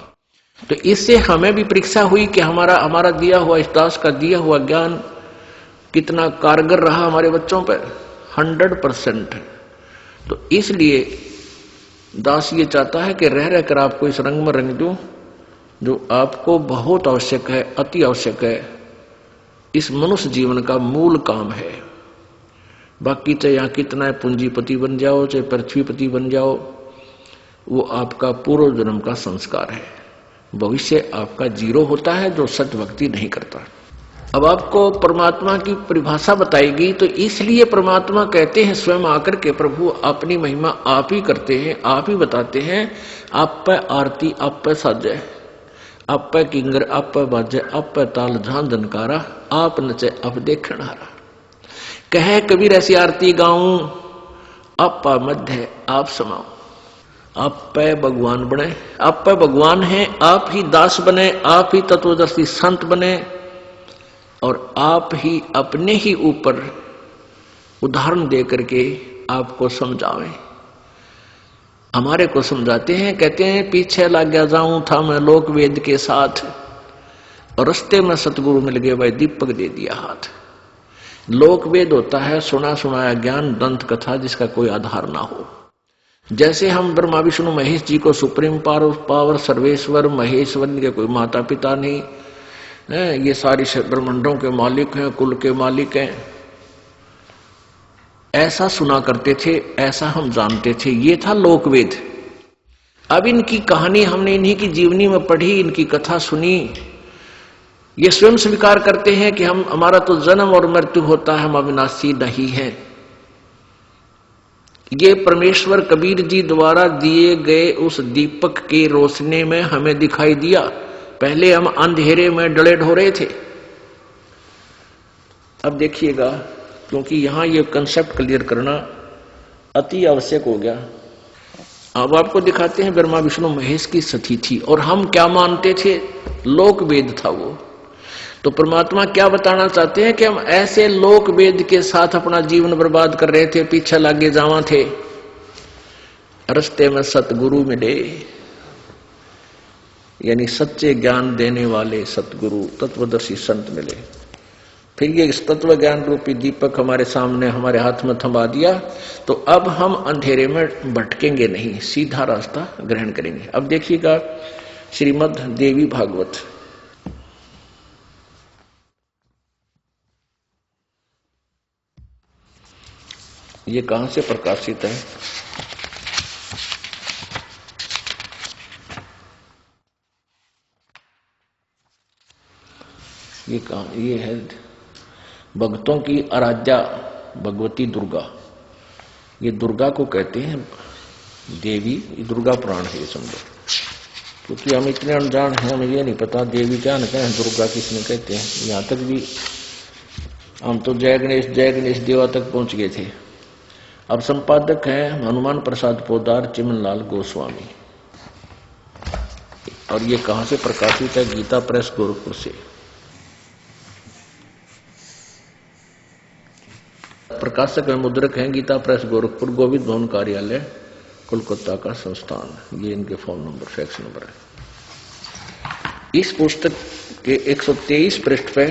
Speaker 2: तो इससे हमें भी परीक्षा हुई कि हमारा दिया हुआ, इस दास का दिया हुआ ज्ञान कितना कारगर रहा हमारे बच्चों पर। 100%। तो इसलिए दास ये चाहता है कि रह रहकर आपको इस रंग में रंग दूं जो आपको बहुत आवश्यक है, अति आवश्यक है, इस मनुष्य जीवन का मूल काम है। बाकी चाहे यहाँ कितना पूंजीपति बन जाओ, चाहे पृथ्वीपति बन जाओ, वो आपका पूर्व जन्म का संस्कार है। भविष्य आपका 0 होता है जो सत भक्ति नहीं करता। अब आपको परमात्मा की परिभाषा बताएगी, तो इसलिए परमात्मा कहते हैं स्वयं आकर के, प्रभु अपनी महिमा आप ही करते हैं, आप ही बताते हैं। आप पे आरती, आप पे साजे, आप पे किंगर, आप पे बाजे, आप पे ताल झां जनकारा, आप नचे अब देखण हारा। कहे कबीर ऐसी आरती गाऊं, आप पा मध्य आप समाओ। आप पे भगवान बने, आप पे भगवान हैं, आप ही दास बने, आप ही तत्वदर्शी संत बने, और आप ही अपने ही ऊपर उदाहरण दे करके आपको समझावें। हमारे को समझाते हैं, कहते हैं पीछे लग गया जाऊं था मैं लोक वेद के साथ, और रस्ते में सतगुरु मिल गए, भाई दीपक दे दिया हाथ। लोक वेद होता है सुना सुनाया ज्ञान, दंत कथा जिसका कोई आधार ना हो। जैसे हम ब्रह्मा विष्णु महेश जी को सुप्रीम पावर सर्वेश्वर महेश्वर के कोई माता पिता नहीं है, ये सारी ब्रह्मांडों के मालिक हैं, कुल के मालिक हैं, ऐसा सुना करते थे, ऐसा हम जानते थे। ये था लोकवेद। अब इनकी कहानी हमने इन्हीं की जीवनी में पढ़ी, इनकी कथा सुनी, ये स्वयं स्वीकार करते हैं कि हमारा तो जन्म और मृत्यु होता है, हम अविनाशी नहीं है। ये परमेश्वर कबीर जी द्वारा दिए गए उस दीपक की रोशनी में हमें दिखाई दिया। पहले हम अंधेरे में डले ढोरे थे। अब देखिएगा, क्योंकि यहां ये कंसेप्ट क्लियर करना अति आवश्यक हो गया। अब आपको दिखाते हैं ब्रह्मा विष्णु महेश की सती थी, और हम क्या मानते थे? लोक वेद था वो। तो परमात्मा क्या बताना चाहते हैं कि हम ऐसे लोक वेद के साथ अपना जीवन बर्बाद कर रहे थे, पीछे लागे जावा थे। रास्ते में सतगुरु मिले, यानी सच्चे ज्ञान देने वाले सतगुरु तत्वदर्शी संत मिले। फिर ये तत्व ज्ञान रूपी दीपक हमारे सामने, हमारे हाथ में थमा दिया, तो अब हम अंधेरे में भटकेंगे नहीं, सीधा रास्ता ग्रहण करेंगे। अब देखिएगा श्रीमद् देवी भागवत, ये कहां से प्रकाशित है? ये कहां? ये है भक्तों की आराध्या भगवती दुर्गा। ये दुर्गा को कहते हैं देवी, ये दुर्गा पुराण है ये समझो। क्योंकि हम इतने अनजान हैं, हमें ये नहीं पता देवी क्या न कहें, दुर्गा किसने कहते हैं। यहाँ तक भी हम तो जय गणेश देवा तक पहुंच गए थे। अब संपादक हैं हनुमान प्रसाद पोदार, चिमनलाल गोस्वामी। और ये कहां से प्रकाशित है? गीता प्रेस गोरखपुर से। प्रकाशक में मुद्रक हैं गीता प्रेस गोरखपुर, गोविंद भवन कार्यालय कोलकाता का संस्थान। ये इनके फोन नंबर, फैक्स नंबर है। इस पुस्तक के 123 पृष्ठ पे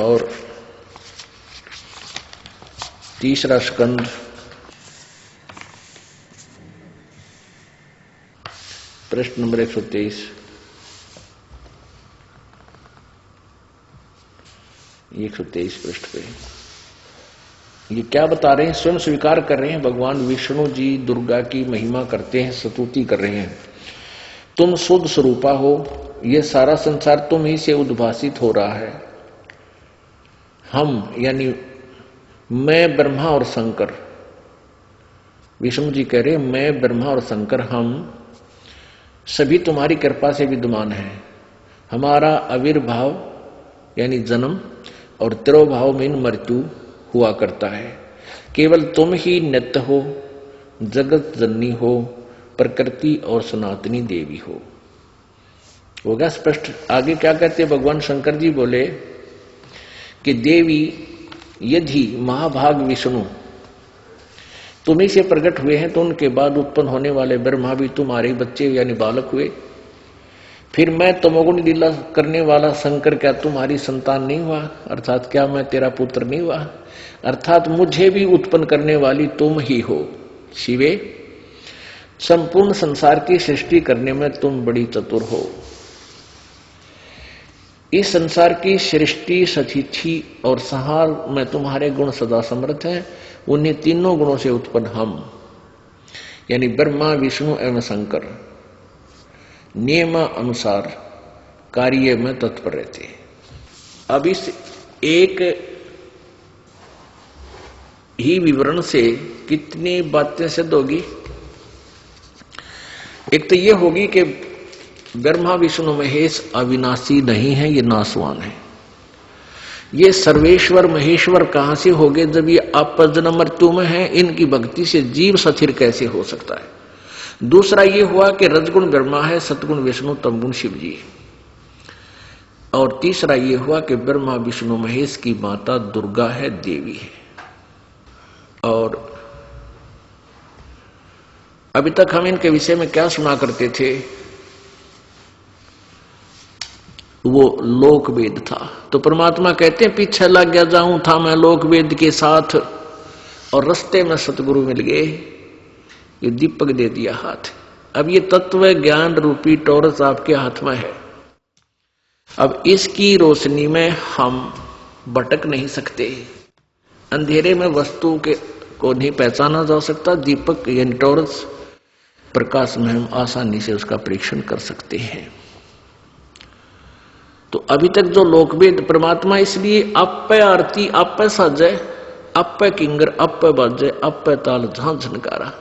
Speaker 2: और तीसरा स्कंद पृष्ठ नंबर 123, ये 123 पृष्ठ पे ये क्या बता रहे हैं? स्वयं स्वीकार कर रहे हैं, भगवान विष्णु जी दुर्गा की महिमा करते हैं, स्तुति कर रहे हैं। तुम शुद्ध स्वरूपा हो, यह सारा संसार तुम ही से उद्भासित हो रहा है। हम यानी मैं, ब्रह्मा और शंकर, विष्णु जी कह रहे मैं, ब्रह्मा और शंकर, हम सभी तुम्हारी कृपा से विद्यमान हैं। हमारा आविर्भाव यानी जन्म और तिरोभाव में मृत्यु हुआ करता है। केवल तुम ही नित्य हो, जगत जननी हो, प्रकृति और सनातनी देवी हो गया स्पष्ट। आगे क्या कहते भगवान शंकर जी? बोले कि देवी यदि महाभाग विष्णु तुम्ही से प्रकट हुए हैं, तो उनके बाद उत्पन्न होने वाले ब्रह्मा भी तुम्हारे बच्चे यानी बालक हुए। फिर मैं तमोगुण लीला करने वाला शंकर क्या तुम्हारी संतान नहीं हुआ? अर्थात क्या मैं तेरा पुत्र नहीं हुआ? अर्थात मुझे भी उत्पन्न करने वाली तुम ही हो शिवे। संपूर्ण संसार की सृष्टि करने में तुम बड़ी चतुर हो। इस संसार की सृष्टि, सतिथि और संहार में तुम्हारे गुण सदा समर्थ हैं। उन्हीं तीनों गुणों से उत्पन्न हम यानी ब्रह्मा विष्णु एवं शंकर नियम अनुसार कार्य में तत्पर रहते हैं। अब इस एक ही विवरण से कितनी बातें सिद्ध होगी? एक तो ये होगी कि ब्रह्मा विष्णु महेश अविनाशी नहीं है, ये नाशवान है। ये सर्वेश्वर महेश्वर कहां से हो गए जब ये अपजन्म मृत्यु में है? इनकी भक्ति से जीव स्थिर कैसे हो सकता है? दूसरा ये हुआ कि रजगुण ब्रह्मा है, सतगुण विष्णु, तमगुण शिव जी। और तीसरा ये हुआ कि ब्रह्मा विष्णु महेश की माता दुर्गा है, देवी है। और अभी तक हम इनके विषय में क्या सुना करते थे? वो लोक वेद था। तो परमात्मा कहते हैं पीछे लग गया जाऊं था मैं लोक वेद के साथ, और रास्ते में सतगुरु मिल गए, ये दीपक दे दिया हाथ। अब ये तत्व ज्ञान रूपी टॉर्च आपके हाथ में है। अब इसकी रोशनी में हम भटक नहीं सकते। अंधेरे में वस्तु के को नहीं पहचाना जा सकता। दीपक यानी टॉर्च प्रकाश में हम आसानी से उसका परीक्षण कर सकते हैं। तो अभी तक जो लोकवेद परमात्मा इसलिए आप पे आरती, आप पे साजे, आप पे किंगर, आप पे बाजे, आप पे ताल झां झनकारा,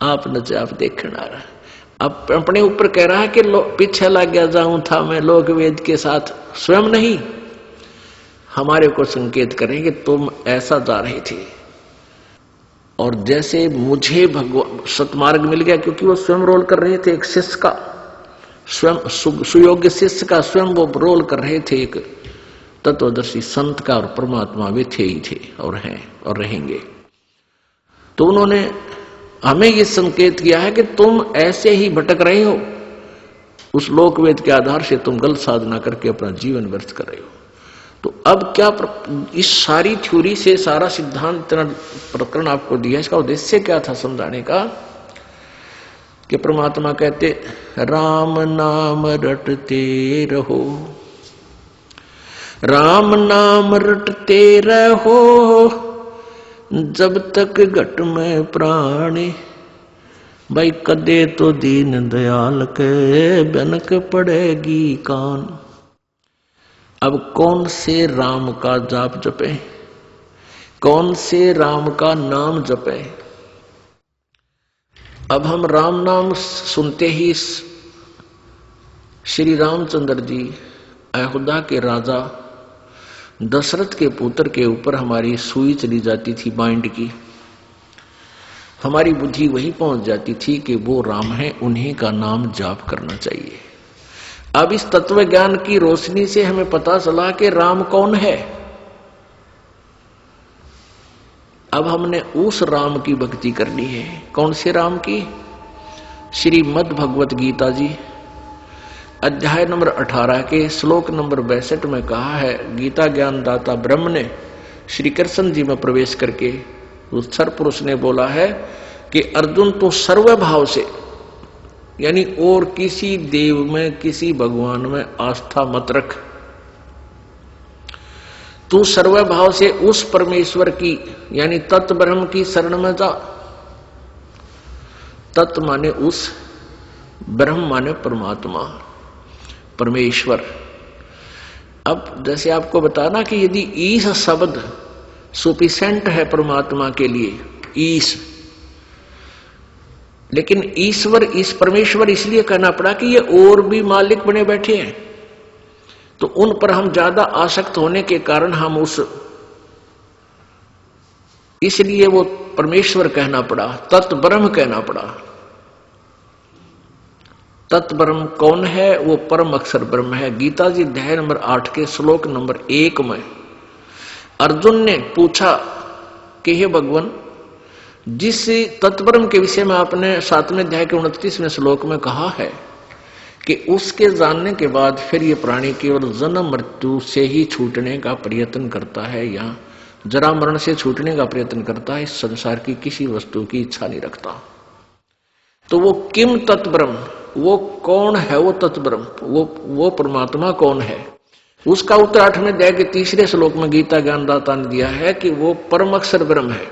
Speaker 2: आप नचे आप देखना रहा। अब अपने ऊपर कह रहा है कि पीछे लग गया जाऊं था मैं लोकवेद के साथ, स्वयं नहीं हमारे को संकेत करें कि तुम ऐसा जा रहे थे। और जैसे मुझे भगवान सतमार्ग मिल गया, क्योंकि वो स्वयं रोल कर रहे थे एक शिष्य का, स्वयं सुयोग्य शिष्य का स्वयं वो रोल कर रहे थे, एक तत्वदर्शी संत का, और परमात्मा वे थे ही थे और हैं और रहेंगे। तो उन्होंने हमें ये संकेत किया है कि तुम ऐसे ही भटक रहे हो, उस लोकवेद के आधार से तुम गलत साधना करके अपना जीवन व्यर्थ कर रहे हो। तो अब क्या इस सारी थ्योरी से सारा सिद्धांत इतना प्रकरण आपको दिया, इसका उद्देश्य क्या था समझाने का? कि परमात्मा कहते राम नाम रटते रहो, राम नाम रटते रहो, जब तक घट में प्राणी, भाई कदे तो दीन दयाल के बनक पड़ेगी कान। अब कौन से राम का जाप जपे, कौन से राम का नाम जपे? अब हम राम नाम सुनते ही श्री रामचंद्र जी अयोध्या के राजा दशरथ के पुत्र के ऊपर हमारी सुई चली जाती थी माइंड की, हमारी बुद्धि वही पहुंच जाती थी कि वो राम है, उन्हीं का नाम जाप करना चाहिए। अब इस तत्व ज्ञान की रोशनी से हमें पता चला कि राम कौन है। अब हमने उस राम की भक्ति करनी है। कौन से राम की? श्रीमद् भगवत गीता जी अध्याय नंबर 18 के श्लोक नंबर 62 में कहा है, गीता ज्ञान दाता ब्रह्म ने श्री कृष्ण जी में प्रवेश करके उस सर पुरुष ने बोला है कि अर्जुन तो सर्वभाव से, यानी और किसी देव में, किसी भगवान में आस्था मत रख, तू सर्वभाव से उस परमेश्वर की यानी तत् ब्रह्म की शरण में जा। तत् माने उस, ब्रह्म माने परमात्मा, परमेश्वर। अब जैसे आपको बताना कि यदि ईश शब्द सुफिशिएंट है परमात्मा के लिए, ईश, लेकिन ईश्वर, इस परमेश्वर इसलिए कहना पड़ा कि ये और भी मालिक बने बैठे हैं, तो उन पर हम ज्यादा आसक्त होने के कारण हम उस, इसलिए वो परमेश्वर कहना पड़ा, तत्ब्रह्म कहना पड़ा। तत्ब्रह्म कौन है? वो परम अक्षर ब्रह्म है। गीता जी अध्याय नंबर 8 के श्लोक नंबर 1 में अर्जुन ने पूछा कि हे भगवान, जिस तत्ब्रह्म के विषय में आपने 7वें अध्याय के 29वें श्लोक में कहा है कि उसके जानने के बाद फिर ये प्राणी केवल जन्म मृत्यु से ही छूटने का प्रयत्न करता है, या जरा मरण से छूटने का प्रयत्न करता है, इस संसार की किसी वस्तु की इच्छा नहीं रखता। तो वो किम तत्ब्रह्म, वो कौन है? वो तत्ब्रह्म, वो परमात्मा कौन है? उसका उत्तर 8वें अध्याय के 3 श्लोक में गीता ज्ञानदाता ने दिया है कि वो परम अक्षर ब्रह्म है।